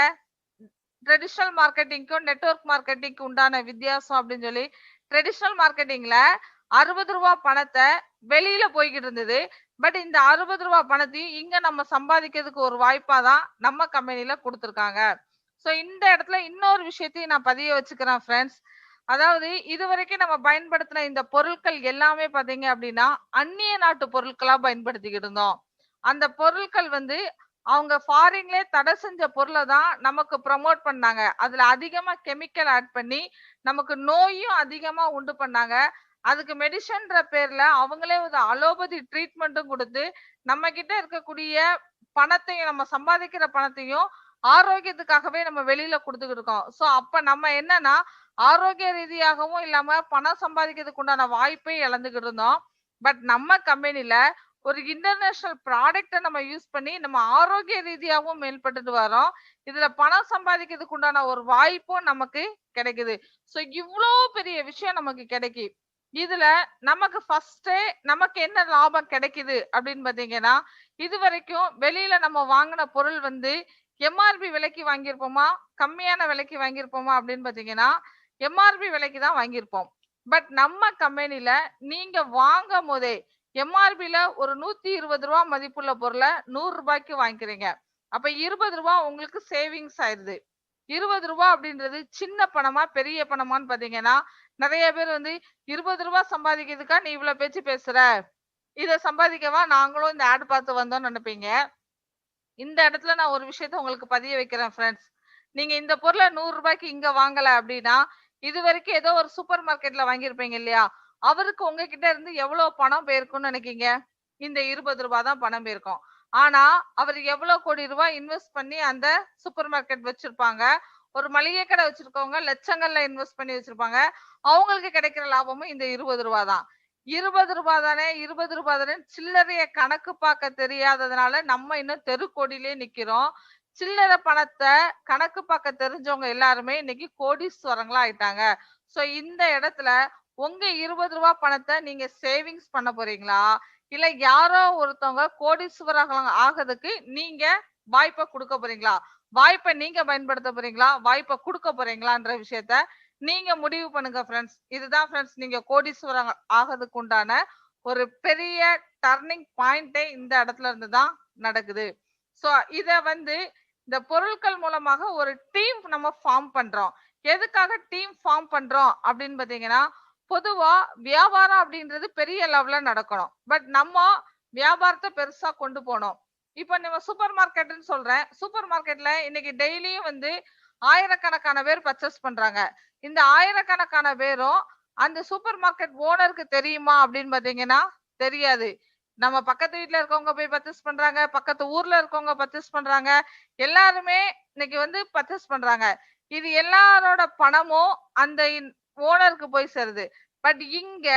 Speaker 2: ட்ரெடிஷனல் மார்க்கெட்டிங்க்கும் நெட்வொர்க் மார்க்கெட்டிங்க்கு உண்டான வித்தியாசம் அப்படின்னு சொல்லி. ட்ரெடிஷனல் மார்க்கெட்டிங்ல 60 ரூபா பணத்தை வெளியில போய்கிட்டு இருந்தது. பட் இந்த 60 ரூபா பணத்தையும் இங்க நம்ம சம்பாதிக்கிறதுக்கு ஒரு வாய்ப்பா தான் நம்ம கம்பெனில கொடுத்துருக்காங்க. சோ இந்த இடத்துல இன்னொரு விஷயத்தையும் நான் பதிய வச்சுக்கிறேன் ஃப்ரெண்ட்ஸ். அதாவது இதுவரைக்கும் நம்ம பயன்படுத்தின இந்த பொருட்கள் எல்லாமே பாத்தீங்க அப்படின்னா அந்நிய நாட்டு பொருட்களா பயன்படுத்திக்கிட்டு இருந்தோம். அந்த பொருட்கள் வந்து அவங்க ஃபாரின்லயே தடை செஞ்ச பொருளை தான் நமக்கு ப்ரமோட் பண்ணாங்க. அதுல அதிகமா கெமிக்கல் ஆட் பண்ணி நமக்கு நோயும் அதிகமா உண்டு பண்ணாங்க. அதுக்கு மெடிசன்ற பேர்ல அவங்களே ஒரு அலோபதி ட்ரீட்மெண்ட்டும் கொடுத்து நம்ம கிட்ட இருக்கக்கூடிய பணத்தையும் நம்ம சம்பாதிக்கிற பணத்தையும் ஆரோக்கியத்துக்காகவே நம்ம வெளியில கொடுத்துக்கிட்டு இருக்கோம். சோ அப்ப நம்ம என்னன்னா ஆரோக்கிய ரீதியாகவும் இல்லாம பணம் சம்பாதிக்கிறதுக்கு உண்டான வாய்ப்பை இழந்துகிட்டு இருந்தோம். பட் நம்ம கம்பெனில ஒரு இன்டர்நேஷனல் ப்ராடக்ட நம்ம யூஸ் பண்ணி நம்ம ஆரோக்கிய ரீதியாகவும் மேம்பட்டுட்டு வரோம். இதுல பணம் சம்பாதிக்கிறதுக்கு உண்டான ஒரு வாய்ப்பும் நமக்கு கிடைக்குது. சோ இவ்ளோ பெரிய விஷயம் நமக்கு கிடைக்கி. இதுல நமக்கு ஃபர்ஸ்டே நமக்கு என்ன லாபம் கிடைக்குது அப்படின்னு பாத்தீங்கன்னா, இதுவரைக்கும் வெளியில நம்ம வாங்கின பொருள் வந்து எம்ஆர்பி விலைக்கு வாங்கியிருப்போமா, கம்மியான விலைக்கு வாங்கியிருப்போமா அப்படின்னு பாத்தீங்கன்னா, எம்ஆர்பி விலைக்கு தான் வாங்கியிருப்போம். பட் நம்ம கம்பெனில நீங்க வாங்கும் போதே எம்ஆர்பில ஒரு 120 ரூபா மதிப்புள்ள பொருளை 100 ரூபாய்க்கு வாங்கிக்கிறீங்க. அப்ப 20 ரூபா உங்களுக்கு சேவிங்ஸ் ஆயிருது. 20 ரூபா அப்படின்றது சின்ன பணமா பெரிய பணமான்னு பாத்தீங்கன்னா, நிறைய பேர் வந்து 20 ரூபா சம்பாதிக்கிறதுக்கா நீ இவ்வளவு பேச்சு பேசுற, இத சம்பாதிக்கவா நாங்களும் இந்த ஆட் பார்த்து வந்தோம்னு நினைப்பீங்க. இந்த இடத்துல நான் ஒரு விஷயத்த உங்களுக்கு பதிய வைக்கிறேன் ஃப்ரெண்ட்ஸ். நீங்க இந்த பொருளை 100 ரூபாய்க்கு இங்க வாங்கல அப்படின்னா, இது வரைக்கும் ஏதோ ஒரு சூப்பர் மார்க்கெட்ல வாங்கியிருப்பீங்க இல்லையா? அவருக்கு உங்ககிட்ட இருந்து எவ்வளவு பணம் போயிருக்கும்னு நினைக்கீங்க? இந்த 20 ரூபாய் தான் பணம் போயிருக்கும். ஆனா அவர் எவ்வளவு கோடி ரூபாய் இன்வெஸ்ட் பண்ணி அந்த சூப்பர் மார்க்கெட் வச்சிருப்பாங்க. ஒரு மளிகை கடை வச்சிருக்கவங்க லட்சங்கள்ல இன்வெஸ்ட் பண்ணி வச்சிருப்பாங்க. அவங்களுக்கு கிடைக்கிற லாபமும் இந்த 20 ரூபாய் தான். 20 ரூபாய் தானே 20 ரூபாய் தானே சில்லறைய கணக்கு பார்க்க தெரியாததுனால நம்ம இன்னும் தெருக்கோடியிலே நிக்கிறோம். சில்லறை பணத்தை கணக்கு பார்க்க தெரிஞ்சவங்க எல்லாருமே இன்னைக்கு கோடீஸ்வரங்களா ஆயிட்டாங்க. சோ இந்த இடத்துல உங்க 20 ரூபாய் பணத்தை நீங்க சேவிங்ஸ் பண்ண போறீங்களா, இல்ல யாரோ ஒருத்தவங்க கோடீஸ்வரர்கள் ஆகிறதுக்கு நீங்க வாய்ப்பை கொடுக்க போறீங்களா, வாய்ப்பை நீங்க பயன்படுத்த போறீங்களா, வாய்ப்பை கொடுக்க போறீங்களான்ற விஷயத்த நீங்க முடிவு பண்ணுங்க ஃப்ரெண்ட்ஸ். இதுதான் ஃப்ரெண்ட்ஸ் நீங்க கோடீஸ்வரர் ஆகிறதுக்கு உண்டான ஒரு பெரிய டர்னிங் பாயிண்டே இந்த இடத்துல இருந்து தான் நடக்குது. சோ இத வந்து இந்த பொருட்கள் மூலமாக ஒரு டீம் நம்ம ஃபார்ம் பண்றோம். எதுக்காக டீம் ஃபார்ம் பண்றோம் அப்படின்னு பாத்தீங்கன்னா, பொதுவா வியாபாரம் அப்படின்றது பெரிய லெவல்ல நடக்கணும். பட் நம்ம வியாபாரத்தை பெருசா கொண்டு போனோம். இப்ப நம்ம சூப்பர் மார்க்கெட்னு சொல்றேன். சூப்பர் மார்க்கெட்ல இன்னைக்கு டெய்லியும் வந்து ஆயிரக்கணக்கான பேர் பர்ச்சேஸ் பண்றாங்க. இந்த ஆயிரக்கணக்கான பேரும் அந்த சூப்பர் மார்க்கெட் ஓனருக்கு தெரியுமா அப்படின்னு பாத்தீங்கன்னா தெரியாது. நம்ம பக்கத்து வீட்டுல இருக்கவங்க போய் பர்ச்சேஸ் பண்றாங்க, பக்கத்து ஊர்ல இருக்கவங்க பர்ச்சேஸ் பண்றாங்க, எல்லாருமே இன்னைக்கு வந்து பர்ச்சேஸ் பண்றாங்க. இது எல்லாரோட பணமும் அந்த ஓனருக்கு போய் சேருது. பட் இங்க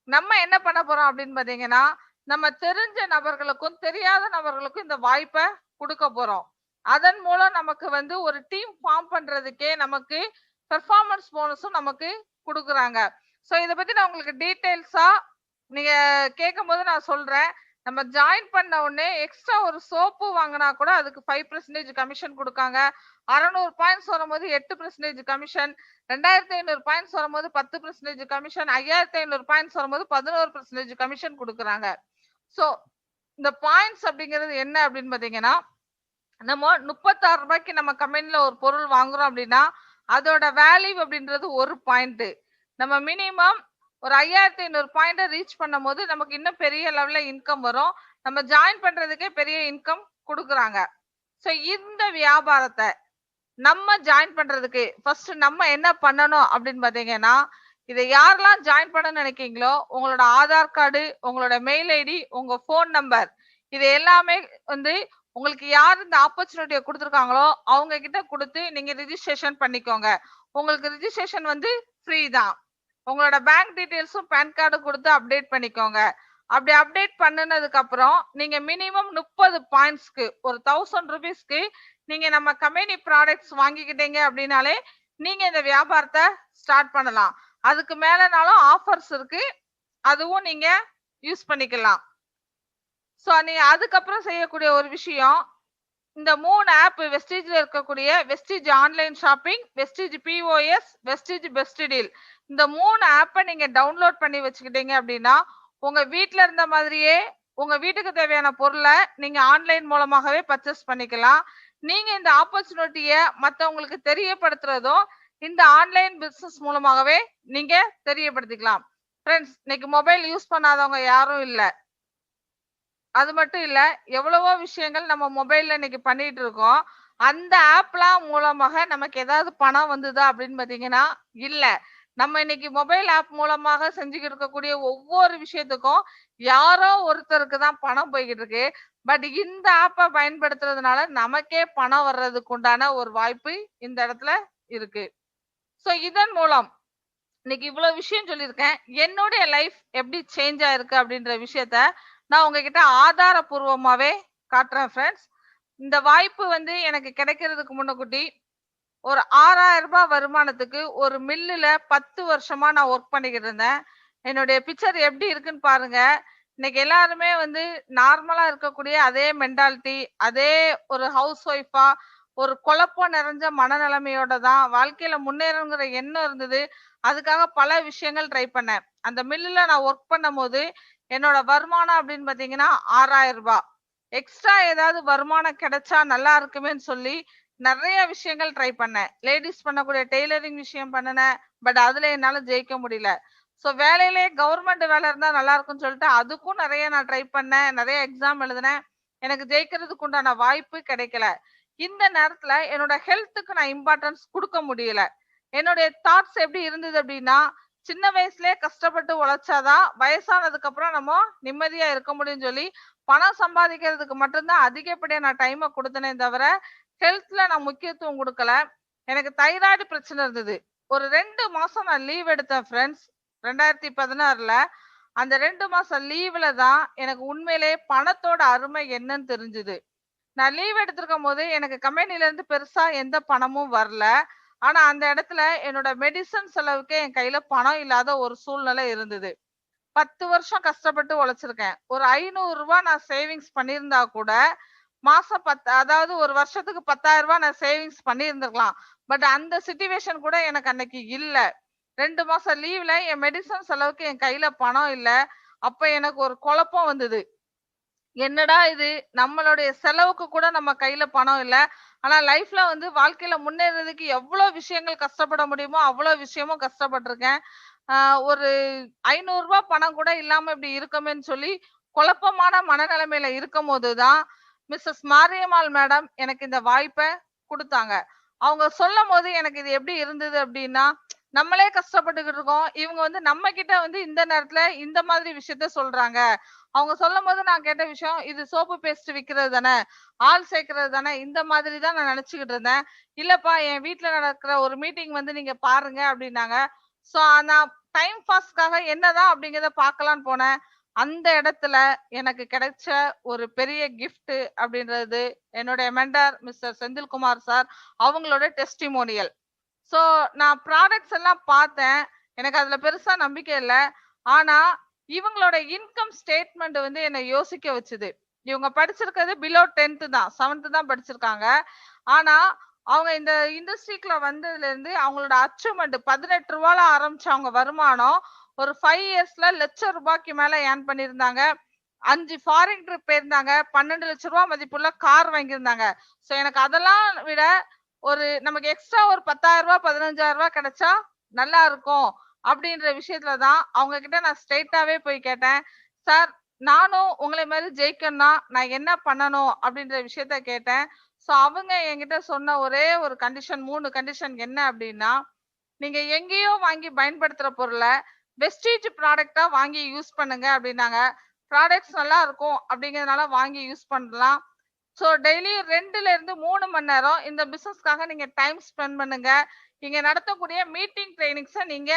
Speaker 2: நம்ம என்ன பண்ண போறோம் அப்படின்னு பாத்தீங்கன்னா, நம்ம தெரிஞ்ச நபர்களுக்கும் தெரியாத நபர்களுக்கும் இந்த வாய்ப்பை கொடுக்க போறோம். அதன் மூலம் நமக்கு வந்து ஒரு டீம் ஃபார்ம் பண்றதுக்கே நமக்கு பெர்ஃபார்மன்ஸ் போனஸும் நமக்கு கொடுக்குறாங்க. சோ இத பத்தி நான் உங்களுக்கு டீடைல்ஸா நீங்க கேட்கும் போது நான் சொல்றேன். நம்ம ஜாயின் பண்ண உடனே எக்ஸ்ட்ரா ஒரு சோப்பு வாங்கினா கூட அதுக்கு 5% கமிஷன் கொடுக்காங்க. 600 பாயிண்ட்ஸ் வரும்போது 8% கமிஷன், 2500 பாயிண்ட்ஸ் வரும்போது 10% கமிஷன், 5500 பாயிண்ட்ஸ் வரும்போது 11% கமிஷன் கொடுக்குறாங்க. சோ இந்த பாயிண்ட்ஸ் அப்படிங்கிறது என்ன அப்படின்னு பாத்தீங்கன்னா, நம்ம 36 ரூபாய்க்கு நம்ம கம்பெனில ஒரு பொருள் வாங்குறோம் அப்படின்னா அதோட வேல்யூ அப்படின்றது ஒரு பாயிண்ட். நம்ம மினிமம் ஒரு 5500 பாயிண்ட் ரீச் பண்ணும் போது நமக்கு இன்னும் பெரிய லெவல்ல இன்கம் வரும். நம்ம ஜாயின் பண்றதுக்கே பெரிய இன்கம் கொடுக்குறாங்க. சோ இந்த வியாபாரத்தை நம்ம ஜாயின் பண்றதுக்கு ஃபர்ஸ்ட் நம்ம என்ன பண்ணணும் அப்படின்னு பாத்தீங்கன்னா, இதை யாரெல்லாம் ஜாயின் பண்ண நினைக்கீங்களோ உங்களோட ஆதார் கார்டு, உங்களோட மெயில் ஐடி, உங்க போன் நம்பர், இது எல்லாமே வந்து உங்களுக்கு யார் இந்த ஆப்பர்ச்சுனிட்டியை கொடுத்துருக்காங்களோ அவங்க கிட்ட கொடுத்து நீங்க ரிஜிஸ்ட்ரேஷன் பண்ணிக்கோங்க. உங்களுக்கு ரிஜிஸ்ட்ரேஷன் வந்து ஃப்ரீ தான். உங்களோட பேங்க் டீடைல்ஸும் பேன் கார்டு கொடுத்து அப்டேட் பண்ணிக்கோங்க. அப்படி அப்டேட் பண்ணினதுக்கு அப்புறம் நீங்க மினிமம் 30 பாயிண்ட்ஸ்க்கு ஒரு 1000 ருபீஸ்க்கு நீங்க நம்ம கம்பெனி ப்ராடக்ட்ஸ் வாங்கிக்கிட்டீங்க அப்படின்னாலே நீங்க இந்த வியாபாரத்தை ஸ்டார்ட் பண்ணலாம். அதுக்கு மேலனாலும் ஆஃபர்ஸ் இருக்கு, அதுவும் நீங்க யூஸ் பண்ணிக்கலாம். சோ நீங்க அதுக்கப்புறம் செய்யக்கூடிய ஒரு விஷயம், இந்த 3 ஆப் வெஸ்டேஜ்ல இருக்கக்கூடிய wastage online shopping, wastage POS, wastage best deal, இந்த 3 ஆப்பை நீங்க டவுன்லோட் பண்ணி வச்சுக்கிட்டீங்க அப்படின்னா உங்க வீட்ல இருந்த மாதிரியே உங்க வீட்டுக்கு தேவையான பொருளை நீங்க ஆன்லைன் மூலமாகவே பர்ச்சேஸ் பண்ணிக்கலாம். நீங்க இந்த ஆப்பர்ச்சுனிட்டியை மத்தவங்களுக்கு தெரியப்படுத்துறதும் இந்த ஆன்லைன் பிசினஸ் மூலமாகவே நீங்க தெரியப்படுத்திக்கலாம். ஃப்ரெண்ட்ஸ், இன்னைக்கு மொபைல் யூஸ் பண்ணாதவங்க யாரும் இல்ல. அது மட்டும் இல்ல, எவ்வளவோ விஷயங்கள் நம்ம மொபைல்ல இன்னைக்கு பண்ணிட்டு இருக்கோம். அந்த ஆப்லாம் மூலமாக நமக்கு ஏதாவது பணம் வந்ததா அப்படின்னு பாத்தீங்கன்னா இல்ல. நம்ம இன்னைக்கு மொபைல் ஆப் மூலமாக செஞ்சுக்கிட்டு இருக்கக்கூடிய ஒவ்வொரு விஷயத்துக்கும் யாரோ ஒருத்தருக்கு தான் பணம் போய்கிட்டு இருக்கு. பட் இந்த ஆப்பை பயன்படுத்துறதுனால நமக்கே பணம் வர்றதுக்கு உண்டான ஒரு வாய்ப்பு இந்த இடத்துல இருக்கு. சோ இதன் மூலம் இன்னைக்கு இவ்வளவு விஷயம் சொல்லியிருக்கேன். என்னுடைய லைஃப் எப்படி சேஞ்ச் ஆயிருக்கு அப்படின்ற விஷயத்த நான் உங்ககிட்ட ஆதாரபூர்வமாவே காட்டுறேன் ஃப்ரெண்ட்ஸ். இந்த வாய்ப்பு வந்து எனக்கு கிடைக்கிறதுக்கு முன்னக்கூட்டி ஒரு 6000 ரூபாய் வருமானத்துக்கு ஒரு மில்லுல 10 வருஷமா நான் ஒர்க் பண்ணிக்கிட்டு இருந்தேன். என்னுடைய பிக்சர் எப்படி இருக்குன்னு பாருங்க. இன்னைக்கு எல்லாருமே வந்து நார்மலா இருக்கக்கூடிய அதே மென்டாலிட்டி, அதே ஒரு ஹவுஸ் ஒய்ஃபா ஒரு குழப்பம் நிறைஞ்ச மனநிலைமையோட தான் வாழ்க்கையில முன்னேறங்கிற எண்ணம் இருந்தது. அதுக்காக பல விஷயங்கள் ட்ரை பண்ணேன். அந்த மில்லுல நான் ஒர்க் பண்ணும் போது என்னோட வருமானம் அப்படின்னு பாத்தீங்கன்னா 6000 ரூபாய். எக்ஸ்ட்ரா ஏதாவது வருமானம் கிடைச்சா நல்லா இருக்குமேன்னு சொல்லி நிறைய விஷயங்கள் ட்ரை பண்ணேன். லேடிஸ் பண்ணக்கூடிய டெய்லரிங் விஷயம் பண்ணினேன். பட் அதுல என்னால ஜெயிக்க முடியல. சோ வேலையிலேயே கவர்மெண்ட் வேலை இருந்தா நல்லா இருக்கும்னு சொல்லிட்டு அதுக்கும் நிறைய நான் ட்ரை பண்ணேன். நிறைய எக்ஸாம் எழுதினேன். எனக்கு ஜெயிக்கிறதுக்கு உண்டான வாய்ப்பு கிடைக்கல. இந்த நேரத்துல என்னோட ஹெல்த்துக்கு நான் இம்பார்ட்டன்ஸ் கொடுக்க முடியல. என்னுடைய தாட்ஸ் எப்படி இருந்தது அப்படின்னா, சின்ன வயசுலயே கஷ்டப்பட்டு உழைச்சாதான் வயசானதுக்கு அப்புறம் நம்ம நிம்மதியா இருக்க முடியும்னு சொல்லி பணம் சம்பாதிக்கிறதுக்கு மட்டும்தான் அதிகப்படியா நான் டைமை கொடுத்தனே தவிர ஹெல்த்ல நான் முக்கியத்துவம் கொடுக்கல. எனக்கு தைராய்டு பிரச்சனை இருந்தது. ஒரு 2 மாசம் நான் லீவ் எடுத்தேன் ஃப்ரெண்ட்ஸ். 2016ல அந்த 2 மாசம் லீவ்ல தான் எனக்கு உண்மையிலேயே பணத்தோட அருமை என்னன்னு தெரிஞ்சுது. நான் லீவ் எடுத்திருக்கும் போது எனக்கு கம்பெனில இருந்து பெருசா எந்த பணமும் வரல. ஆனா அந்த இடத்துல என்னோட மெடிசன் செலவுக்கு என் கையில பணம் இல்லாத ஒரு சூழ்நிலை இருந்தது. 10 வருஷம் கஷ்டப்பட்டு உழைச்சிருக்கேன். ஒரு 500 ரூபாய் நான் சேவிங்ஸ் பண்ணியிருந்தா கூட, மாசம் 10 அதாவது ஒரு வருஷத்துக்கு 10,000 ரூபாய் நான் சேவிங்ஸ் பண்ணியிருந்திருக்கலாம். பட் அந்த சிச்சுவேஷன் கூட எனக்கு அன்னைக்கு இல்ல. 2 மாசம் லீவ்ல என் மெடிசன் செலவுக்கு என் கையில பணம் இல்ல. அப்ப எனக்கு ஒரு குழப்பம் வந்தது. என்னடா இது! நம்மளுடைய செலவுக்கு கூட நம்ம கையில பணம் இல்ல. ஆனா லைஃப்ல வந்து வாழ்க்கையில முன்னேறதுக்கு எவ்ளோ விஷயங்கள் கஷ்டப்பட முடியுமோ, அவ்ளோ விஷயமும் கஷ்டப்பட்டுருக்கேன். ஒரு ரூ. 500 பணம் கூட இல்லாம இப்படி இருக்கமேன்னு சொல்லி, குழப்பமான மனநிலைமையில இருக்கும்போது தான், மிஸ்ஸஸ் மாரியம்மாள் மேடம் எனக்கு இந்த வாய்ப்ப குடுத்தாங்க. அவங்க சொல்லும்போது எனக்கு இது எப்படி இருந்தது அப்படின்னா, நம்மளே கஷ்டப்பட்டுக்கிட்டு இருக்கோம். இவங்க வந்து நம்ம கிட்ட வந்து இந்த நேரத்துல இந்த மாதிரி விஷயத்த சொல்றாங்க. அவங்க சொல்லும்போது நான் கேட்ட விஷயம், இது சோப்பு பேஸ்ட் விக்கிறது தானே, ஆள் சேர்க்கிறது தானே, இந்த மாதிரி தான் நான் நினைச்சுக்கிட்டு இருந்தேன். இல்லப்பா என் வீட்ல நடக்கிற ஒரு மீட்டிங் வந்து நீங்க பாருங்க அப்படின்னாங்க. சோ நான் டைம் பாஸ்க்காக என்னதான் அப்படிங்கிறத பார்க்கலான்னு போனேன். அந்த இடத்துல எனக்கு கிடைச்ச ஒரு பெரிய கிஃப்ட் அப்படின்றது என்னுடைய மென்டார் மிஸ்டர் செந்தில்குமார் சார் அவங்களோட டெஸ்டிமோனியல். சோ நான் ப்ராடக்ட்ஸ் எல்லாம் பார்த்தேன். எனக்கு அதுல பெருசா நம்பிக்கை இல்ல. ஆனா இவங்களோட இன்கம் ஸ்டேட்மெண்ட் வந்து என்ன யோசிக்க வச்சுது. இவங்க படிச்சிருக்கிறது பிலோ 10th தான். 7th தான் படிச்சிருக்காங்க. ஆனா அவங்க இந்த இண்டஸ்ட்ரிக்குள்ள வந்ததுல இருந்து அவங்களோட அச்சீவ்மெண்ட் ரூ. 18 ஆரம்பிச்ச அவங்க வருமானம் ஒரு 5 இயர்ஸ்ல லட்சம் ரூபாய்க்கு மேல ஏர்ன் பண்ணியிருந்தாங்க. 5 ஃபாரின் ட்ரிப் போயிருந்தாங்க. 12 லட்சம் ரூபாய் மதிப்புள்ள கார் வாங்கியிருந்தாங்க. சோ எனக்கு அதெல்லாம் விட ஒரு நமக்கு எக்ஸ்ட்ரா ஒரு ரூ. 10,000 15,000 கிடைச்சா நல்லா இருக்கும் அப்படின்ற விஷயத்துல தான் அவங்க கிட்ட நான் ஸ்ட்ரெயிட்டாவே போய் கேட்டேன். சார் நானும் உங்களை மாதிரி ஜெயிக்கணும்னா நான் என்ன பண்ணணும் அப்படின்ற விஷயத்த கேட்டேன். சோ அவங்க என்கிட்ட சொன்ன ஒரே ஒரு கண்டிஷன் 3 கண்டிஷன் என்ன அப்படின்னா, நீங்க எங்கேயோ வாங்கி பயன்படுத்துற பொருள வெஸ்டீஜ் ப்ராடக்ட்டா வாங்கி யூஸ் பண்ணுங்க அப்படின்னாங்க. ப்ராடக்ட்ஸ் நல்லா இருக்கும் அப்படிங்கிறதுனால வாங்கி யூஸ் பண்ணலாம். சோ டெய்லி 2ல இருந்து 3 மணி நேரம் இந்த பிசினஸ்க்காக நீங்க டைம் ஸ்பெண்ட் பண்ணுங்க. இங்க நடத்தக்கூடிய மீட்டிங் ட்ரெய்னிங்ஸ நீங்க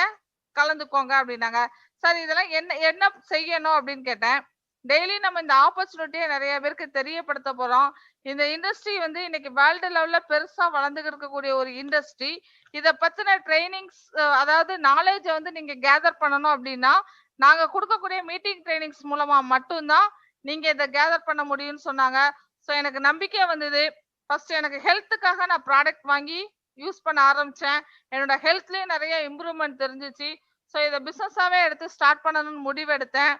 Speaker 2: கலந்துக்கோங்க அப்படின்னாங்க. சார் இதெல்லாம் என்ன என்ன செய்யணும் அப்படின்னு கேட்டேன். டெய்லி நம்ம இந்த ஆப்பர்ச்சுனிட்டிய நெறைய பேருக்கு தெரியப்படுத்த போறோம். இந்த இண்டஸ்ட்ரி வந்து இன்னைக்கு வேர்ல்டு லெவல்ல பெருசா வளர்ந்துகிட்டு இருக்கக்கூடிய ஒரு இண்டஸ்ட்ரி. இத பத்தின ட்ரெய்னிங்ஸ் அதாவது நாலேட்ஜ வந்து நீங்க கேதர் பண்ணணும் அப்படின்னா, நாங்க குடுக்கக்கூடிய மீட்டிங் ட்ரெய்னிங்ஸ் மூலமா மட்டும் தான் நீங்க இத கேதர் பண்ண முடியும்னு சொன்னாங்க. சோ எனக்கு நம்பிக்கை வந்தது. ஃபர்ஸ்ட் எனக்கு ஹெல்த்துக்காக நான் ப்ராடக்ட் வாங்கி யூஸ் பண்ண ஆரம்பிச்சேன். என்னோட ஹெல்த்லயும் நெறைய இம்ப்ரூவ்மென்ட் தெரிஞ்சுச்சு. சோ இத பிசினஸாவே எடுத்து ஸ்டார்ட் பண்ணணும்னு முடிவெடுத்தேன்.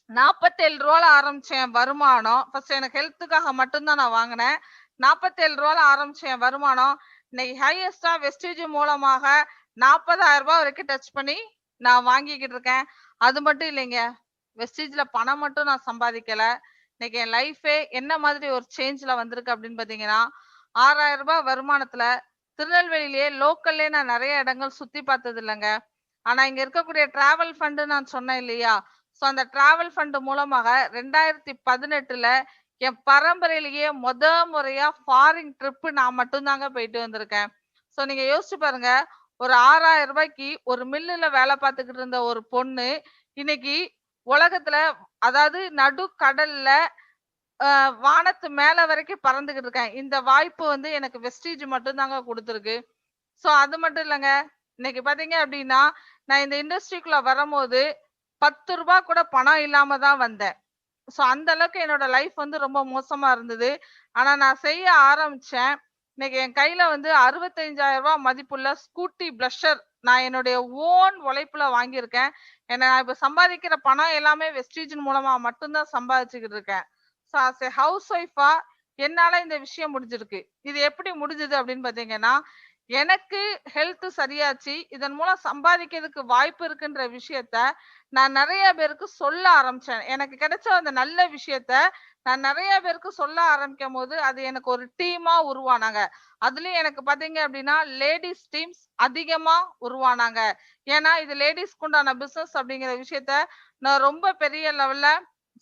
Speaker 2: ரூ. 47 ஆரம்பிச்ச என் வருமானம். ஃபர்ஸ்ட் எனக்கு ஹெல்த்துக்காக மட்டும் தான் நான் வாங்குனேன். ரூ. 47 ஆரம்பிச்ச என் வருமானம், இன்னைக்கு ஹையஸ்டா வெஸ்டீஜ் மூலமாக ரூ. 40,000 வரைக்கும் டச் பண்ணி நான் வாங்கிக்கிட்டு இருக்கேன். அது மட்டும் இல்லைங்க. வெஸ்டீஜ்ல பணம் மட்டும் நான் சம்பாதிக்கல. இன்னைக்கு என் லைஃபே என்ன மாதிரி ஒரு சேஞ்ச்ல வந்திருக்கு அப்படின்னு பாத்தீங்கன்னா, ரூ. 6,000 வருமானத்துல திருநெல்வேலியிலேயே லோக்கல்லே நான் நெறைய இடங்கள் சுத்தி பார்த்தது இல்லங்க. ஆனா இங்க இருக்கக்கூடிய டிராவல் ஃபண்ட் நான் சொன்னேன் இல்லையா? சோ அந்த டிராவல் ஃபண்ட் மூலமாக 2018ல என் பரம்பரையிலேயே முறையா ஃபாரின் ட்ரிப் நான் மட்டும் தாங்க போயிட்டு வந்திருக்கேன். சோ நீங்க யோசிச்சு பாருங்க. ஒரு ரூ. 6,000க்கு ஒரு மில்லுல வேலை பார்த்துக்கிட்டு இருந்த ஒரு பொண்ணு, இன்னைக்கு உலகத்துல அதாவது நடு கடல்ல வானத்து மேல வரைக்கும் பறந்துகிட்டு இருக்கேன். இந்த வாய்ப்பு வந்து எனக்கு வெஸ்டீஜ் மட்டும் தாங்க குடுத்திருக்கு. சோ அது மட்டும் இல்லங்க. இன்னைக்கு பாத்தீங்க அப்படின்னா, நான் இந்த இண்டஸ்ட்ரிக்குள்ள வரும்போது ரூ. 10 கூட பணம் இல்லாம தான் வந்தேன். சோ அந்த அளவுக்கு என்னோட லைஃப் வந்து ரொம்ப மோசமா இருந்தது. ஆனா நான் செய்ய ஆரம்பிச்சேன். இன்னைக்கு என் கையில வந்து ரூ. 65,000 மதிப்புள்ள ஸ்கூட்டி ப்ளஷர் நான் என்னுடைய ஓன் உழைப்புல வாங்கியிருக்கேன். ஏன்னா நான் இப்ப சம்பாதிக்கிற பணம் எல்லாமே வெஸ்டீஜின் மூலமா மட்டும் தான் சம்பாதிச்சுக்கிட்டு இருக்கேன். சோ ஆஸ் எ ஹவுஸ் ஒய்ஃபா என்னால இந்த விஷயம் முடிஞ்சிருக்கு. இது எப்படி முடிஞ்சது அப்படின்னு பாத்தீங்கன்னா, எனக்கு ஹெல்த் சரியாச்சு. இதன் மூலம் சம்பாதிக்கிறதுக்கு வாய்ப்பு இருக்குன்ற விஷயத்த நான் நெறைய பேருக்கு சொல்ல ஆரம்பிச்சேன். எனக்கு கிடைச்ச அந்த நல்ல விஷயத்த நான் நெறைய பேருக்கு சொல்ல ஆரம்பிக்கும்போது, அது எனக்கு ஒரு டீமா உருவானாங்க. அதுலயும் எனக்கு பார்த்தீங்க அப்டின்னா, லேடீஸ் டீம்ஸ் அதிகமா உருவானாங்க. ஏன்னா, இது லேடீஸ்க்கு உண்டான பிசினஸ் அப்டிங்கிற விஷயத்த நான் ரொம்ப பெரிய லெவல்ல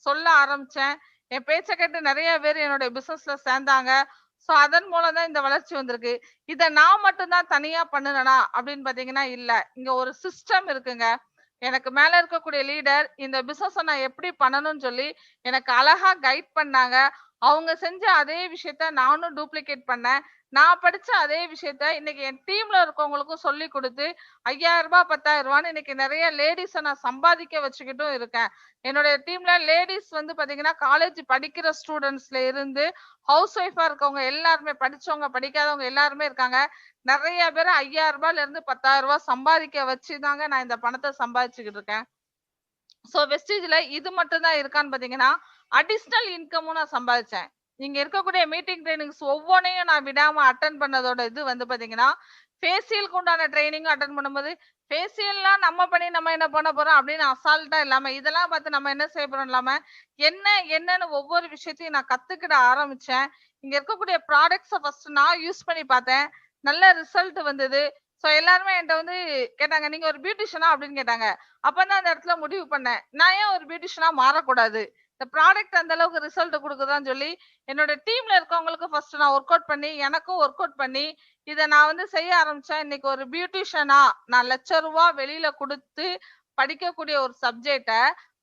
Speaker 2: சொல்ல ஆரம்பிச்சேன். என் பேச்ச கேட்டு நெறைய பேர் என்னுடைய பிசினஸ்ல சேர்ந்தாங்க. சோ அதன் மூலம் தான் இந்த வளர்ச்சி வந்திருக்கு. இத நான் மட்டும் தான் தனியா பண்ணுனனா அப்டின்னு பார்த்தீங்கன்னா இல்ல. இங்க ஒரு சிஸ்டம் இருக்குங்க. எனக்கு மேல இருக்கக்கூடிய லீடர் இந்த பிசினஸ நான் எப்படி பண்ணணும்னு சொல்லி எனக்கு அழகா கைட் பண்ணாங்க. அவங்க செஞ்ச அதே விஷயத்த நானும் டூப்ளிகேட் பண்ணேன். நான் படிச்ச அதே விஷயத்த இன்னைக்கு என் டீம்ல இருக்கவங்களுக்கும் சொல்லி கொடுத்து 5000 ரூபாய் 10,000 ரூபான்னு இன்னைக்கு நிறைய லேடிஸை நான் சம்பாதிக்க வச்சுக்கிட்டும் இருக்கேன். என்னுடைய டீம்ல லேடிஸ் வந்து பாத்தீங்கன்னா காலேஜ் படிக்கிற ஸ்டூடெண்ட்ஸ்ல இருந்து ஹவுஸ் ஒய்ஃபா இருக்கவங்க எல்லாருமே, படிச்சவங்க படிக்காதவங்க எல்லாருமே இருக்காங்க. நிறைய பேர் 5000 ரூபாயில இருந்து 10,000 ரூபாய் சம்பாதிக்க வச்சுதாங்க நான் இந்த பணத்தை சம்பாதிச்சுக்கிட்டு இருக்கேன். சோ வெஸ்டேஜ்ல இது மட்டும் தான் இருக்கான்னு பாத்தீங்கன்னா அடிஷனல் இன்கமும் நான் சம்பாதிச்சேன். இங்க இருக்கக்கூடிய மீட்டிங் ட்ரைனிங்ஸ் ஒவ்வொன்றையும் நான் விடாம அட்டன் பண்ணதோட இது வந்து பாத்தீங்கன்னா ஃபேஷியலுக்கு உண்டான ட்ரைனிங் அட்டன் பண்ணும்போது ஃபேஷியல்லாம் நம்ம பண்ணி நம்ம என்ன பண்ண போறோம் அப்படின்னு அசால்ட்டா இல்லாம இதெல்லாம் பார்த்து நம்ம என்ன செய்ய போறோம் இல்லாம என்னன்னு ஒவ்வொரு விஷயத்தையும் நான் கத்துக்கிட ஆரம்பிச்சேன். இங்க இருக்கக்கூடிய ப்ராடக்ட்ஸை ஃபர்ஸ்ட் நான் யூஸ் பண்ணி பார்த்தேன். நல்ல ரிசல்ட் வந்தது. சோ எல்லாருமே என்கிட்ட வந்து கேட்டாங்க, நீங்க ஒரு பியூட்டிஷியனா அப்படின்னு கேட்டாங்க. அப்பதான் அந்த இடத்துல முடிவு பண்ணேன், நான் ஏன் ஒரு பியூட்டிஷியனா மாறக்கூடாது, இந்த ப்ராடக்ட் அந்த அளவுக்கு ரிசல்ட் கொடுக்குதான்னு சொல்லி என்னோட டீம்ல இருக்கவங்களுக்கு ஃபர்ஸ்ட் நான் ஒர்க் அவுட் பண்ணி எனக்கும் ஒர்க் அவுட் பண்ணி இதை நான் வந்து செய்ய ஆரம்பிச்சேன். இன்னைக்கு ஒரு பியூட்டிஷியனா நான் ₹1,00,000 வெளியில கொடுத்து படிக்கக்கூடிய ஒரு சப்ஜெக்ட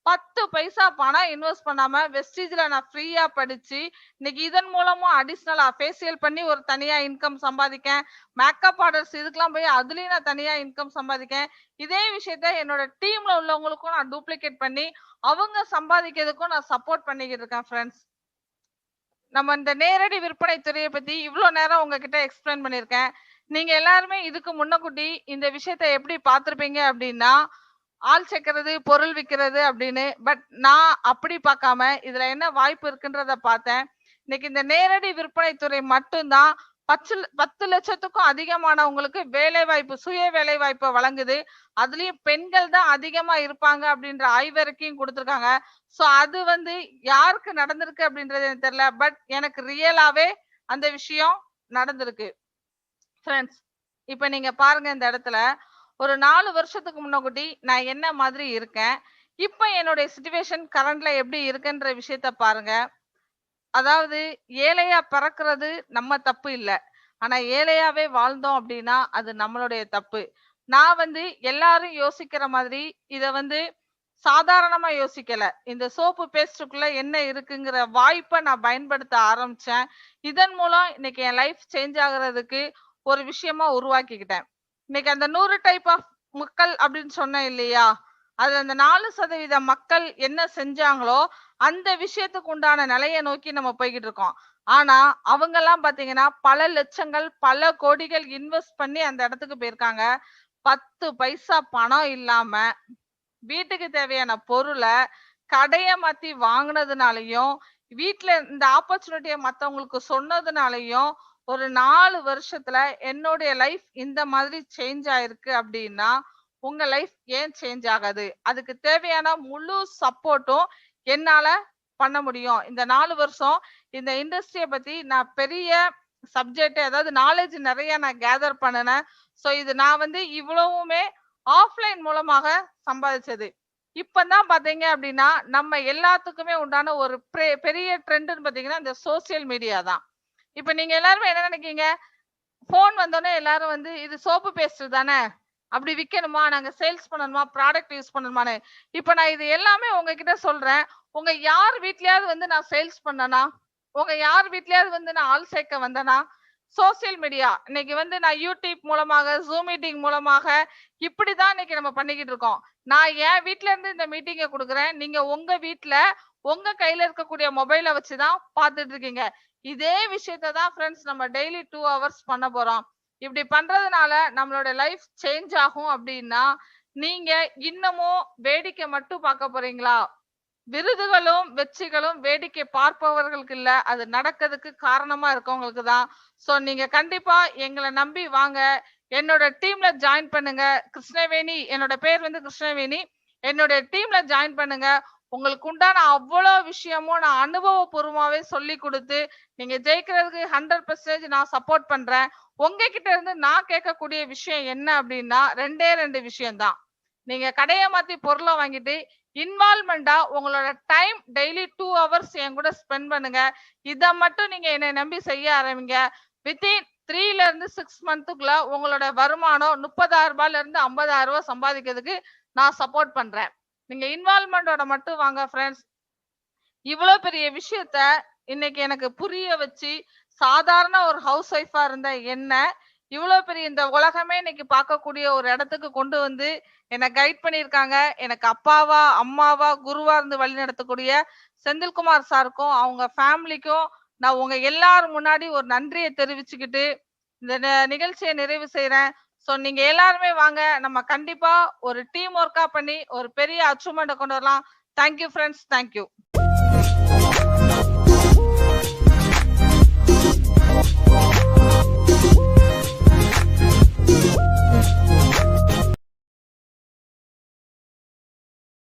Speaker 2: 10 பைசா பணம் இன்வெஸ்ட் பண்ணாம வெஸ்டீஜ்ல நான் ஃப்ரீயா படிச்சு இன்னைக்கு இதன் மூலமும் அடிஷனலா ஃபேஷியல் பண்ணி ஒரு தனியா இன்கம் சம்பாதிக்கேன். மேக்கப் ஆர்டர்ஸ் இதுக்கெல்லாம் போய் அதுலயும் நான் தனியா இன்கம் சம்பாதிக்கேன். இதே விஷயத்த என்னோட டீம்ல உள்ளவங்களுக்கும் நான் டூப்ளிகேட் பண்ணி அவங்க சம்பாதிக்கிறதுக்கும் நான் சப்போர்ட் பண்ணிக்கிட்டு இருக்கேன் ஃப்ரெண்ட்ஸ். நம்ம இந்த நேரடி விற்பனை துறையை பத்தி இவ்வளவு நேரம் உங்ககிட்ட எக்ஸ்பிளைன் பண்ணிருக்கேன். நீங்க எல்லாருமே இதுக்கு முன்னக்கூட்டி இந்த விஷயத்த எப்படி பார்த்திருப்பீங்க அப்படின்னா ஆள் சேர்க்கறது பொருள் விற்கிறது அப்படின்னு. பட் நான் அப்படி பார்க்காம இதுல என்ன வாய்ப்பு இருக்குன்றத பார்த்தேன். இன்னைக்கு இந்த நேரடி விற்பனை துறை மட்டும்தான் 10 லட்சத்துக்கும் அதிகமானவங்களுக்கு வேலை வாய்ப்பு, சுய வேலை வாய்ப்பை வழங்குது. அதுலயும் பெண்கள் தான் அதிகமா இருப்பாங்க அப்படின்ற ஆய்வறிக்கையும் கொடுத்திருக்காங்க. சோ அது வந்து யாருக்கு நடந்திருக்கு அப்படின்றது எனக்கு தெரியல. பட் எனக்கு ரியலாவே அந்த விஷயம் நடந்திருக்கு ஃப்ரெண்ட்ஸ். இப்ப நீங்க பாருங்க, இந்த இடத்துல ஒரு 4 வருஷத்துக்கு முன்னாடி நான் என்ன மாதிரி இருக்கேன், இப்ப என்னுடைய சிச்சுவேஷன் கரண்ட்ல எப்படி இருக்குன்ற விஷயத்த பாருங்க. அதாவது ஏழையா பிறக்கிறது நம்ம தப்பு இல்ல, ஆனா ஏழையாவே வாழ்ந்தோம் அப்படின்னா அது நம்மளுடைய தப்பு. நான் வந்து எல்லாரும் யோசிக்கிற மாதிரி இத வந்து சாதாரணமா யோசிக்கல. இந்த சோப்பு பேஸ்டுக்குள்ள என்ன இருக்குங்கிற வாய்ப்பை நான் பயன்படுத்த ஆரம்பிச்சேன். இதன் மூலம் இன்னைக்கு என் லைஃப் சேஞ்ச் ஆகுறதுக்கு ஒரு விஷயமா உருவாக்கிக்கிட்டேன். இன்னைக்கு அந்த 100 டைப் ஆஃப் மக்கள் அப்படின்னு சொன்னேன் இல்லையா, அதுல அந்த 4% மக்கள் என்ன செஞ்சாங்களோ அந்த விஷயத்துக்கு உண்டான நிலையை நோக்கி நம்ம போய்கிட்டு இருக்கோம். ஆனா அவங்க எல்லாம் பாத்தீங்கன்னா பல லட்சங்கள் பல கோடிகள் இன்வெஸ்ட் பண்ணி அந்த இடத்துக்கு போயிருக்காங்க. 10 பைசா பணம் இல்லாம வீட்டுக்கு தேவையான பொருளை கடைய மாத்தி வாங்கினதுனாலையும் வீட்டுல இந்த ஆப்பர்ச்சுனிட்டியை மத்தவங்களுக்கு சொன்னதுனாலையும் ஒரு 4 வருஷத்துல என்னுடைய லைஃப் இந்த மாதிரி சேஞ்ச் ஆயிருக்கு அப்படின்னா உங்க லைஃப் ஏன் சேஞ்ச் ஆகாது? அதுக்கு தேவையான முழு சப்போர்ட்டும் என்னால பண்ண முடியும். இந்த 4 வருஷம் இந்த இண்டஸ்ட்ரியை பத்தி நான் பெரிய சப்ஜெக்ட், அதாவது நாலேஜ் நிறைய நான் கேதர் பண்ணினேன். சோ இது நான் வந்து இவ்வளவுமே ஆஃப்லைன் மூலமாக சம்பாதிச்சது. இப்பதான் பாத்தீங்க அப்படின்னா நம்ம எல்லாத்துக்குமே உண்டான ஒரு பெரிய ட்ரெண்ட்னு பாத்தீங்கன்னா இந்த சோசியல் மீடியா தான். இப்ப நீங்க எல்லாருமே என்ன நினைக்கீங்க, போன் வந்தோடனே எல்லாரும் வந்து இது சோப்பு பேஸ்ட் தானே, அப்படி விற்கணுமா, நாங்க சேல்ஸ் பண்ணணுமா, ப்ராடக்ட் யூஸ் பண்ணணுமான்னு. இப்ப நான் இது எல்லாமே உங்ககிட்ட சொல்றேன். உங்க யார் வீட்லயாவது வந்து நான் சேல்ஸ் பண்ணனா, உங்க யார் வீட்லயாவது வந்து நான் ஆள் சேர்க்க வந்தனா? சோசியல் மீடியா இன்னைக்கு வந்து நான் யூடியூப் மூலமாக, ஜூம் மீட்டிங் மூலமாக இப்படிதான் இன்னைக்கு நம்ம பண்ணிக்கிட்டு இருக்கோம். நான் என் வீட்ல இருந்து இந்த மீட்டிங்கை கொடுக்குறேன், நீங்க உங்க வீட்ல உங்க கையில இருக்கக்கூடிய மொபைலை வச்சுதான் பாத்துட்டு இருக்கீங்க. இதே விஷயத்த தான் ஃப்ரெண்ட்ஸ் நம்ம டெய்லி 2 hours பண்ண போறோம். இப்படி பண்றதுனால நம்மளோட லைஃப் சேஞ்ச் ஆகும் அப்படின்னா நீங்க இன்னமும் வேடிக்கை மட்டும் பார்க்க போறீங்களா? விருதுகளும் வெற்றிகளும் வேடிக்கை பார்ப்பவர்களுக்கு இல்ல, அது நடக்கிறதுக்கு காரணமா இருக்கவங்களுக்கு தான். சோ நீங்க கண்டிப்பா எங்களை நம்பி வாங்க, என்னோட டீம்ல ஜாயின் பண்ணுங்க. கிருஷ்ணவேணி, என்னோட பேர் வந்து கிருஷ்ணவேணி. என்னோட டீம்ல ஜாயின் பண்ணுங்க. உங்களுக்கு உண்டான அவ்வளவு விஷயமும் நான் அனுபவபூர்வமாவே சொல்லி கொடுத்து நீங்க ஜெயிக்கிறதுக்கு 100% நான் சப்போர்ட் பண்றேன். உங்ககிட்ட இருந்து நான் கேட்கக்கூடிய விஷயம் என்ன அப்படின்னா 2 விஷயம் தான். நீங்க கடையை மாத்தி பொருளை வாங்கிட்டு இன்வால்மெண்டா உங்களோட டைம் டெய்லி 2 hours என் கூட ஸ்பெண்ட் பண்ணுங்க. இதை மட்டும் நீங்க என்னை நம்பி செய்ய ஆரம்பிங்க. வித்தின் 3 இருந்து 6 மந்த்துக்குள்ள உங்களோட வருமானம் 30,000 ரூபாயில இருந்து 50,000 ரூபாய் சம்பாதிக்கிறதுக்கு நான் சப்போர்ட் பண்றேன். நீங்க இன்வால்மெண்டோட மட்டும் வாங்க ஃப்ரெண்ட்ஸ். இவ்வளவு பெரிய விஷயத்த இன்னைக்கு எனக்கு புரிய வச்சு சாதாரண ஒரு ஹவுஸ் ஒய்ஃபா இருந்த என்ன இவ்வளவு பெரிய இந்த உலகமே இன்னைக்கு பார்க்கக்கூடிய ஒரு இடத்துக்கு கொண்டு வந்து என்னை கைட் பண்ணியிருக்காங்க. எனக்கு அப்பாவா அம்மாவா குருவா இருந்து வழி நடத்தக்கூடிய செந்தில்குமார் சாருக்கும் அவங்க ஃபேமிலிக்கும் நான் உங்க எல்லாரும் முன்னாடி ஒரு நன்றியை தெரிவிச்சுக்கிட்டு இந்த நிகழ்ச்சியை நிறைவு செய்யறேன். ஸோ நீங்க எல்லாருமே வாங்க, நம்ம கண்டிப்பா ஒரு டீம் ஒர்க்கா பண்ணி ஒரு பெரிய அச்சீவ்மெண்ட்டை கொண்டு வரலாம். Thank you friends, thank you.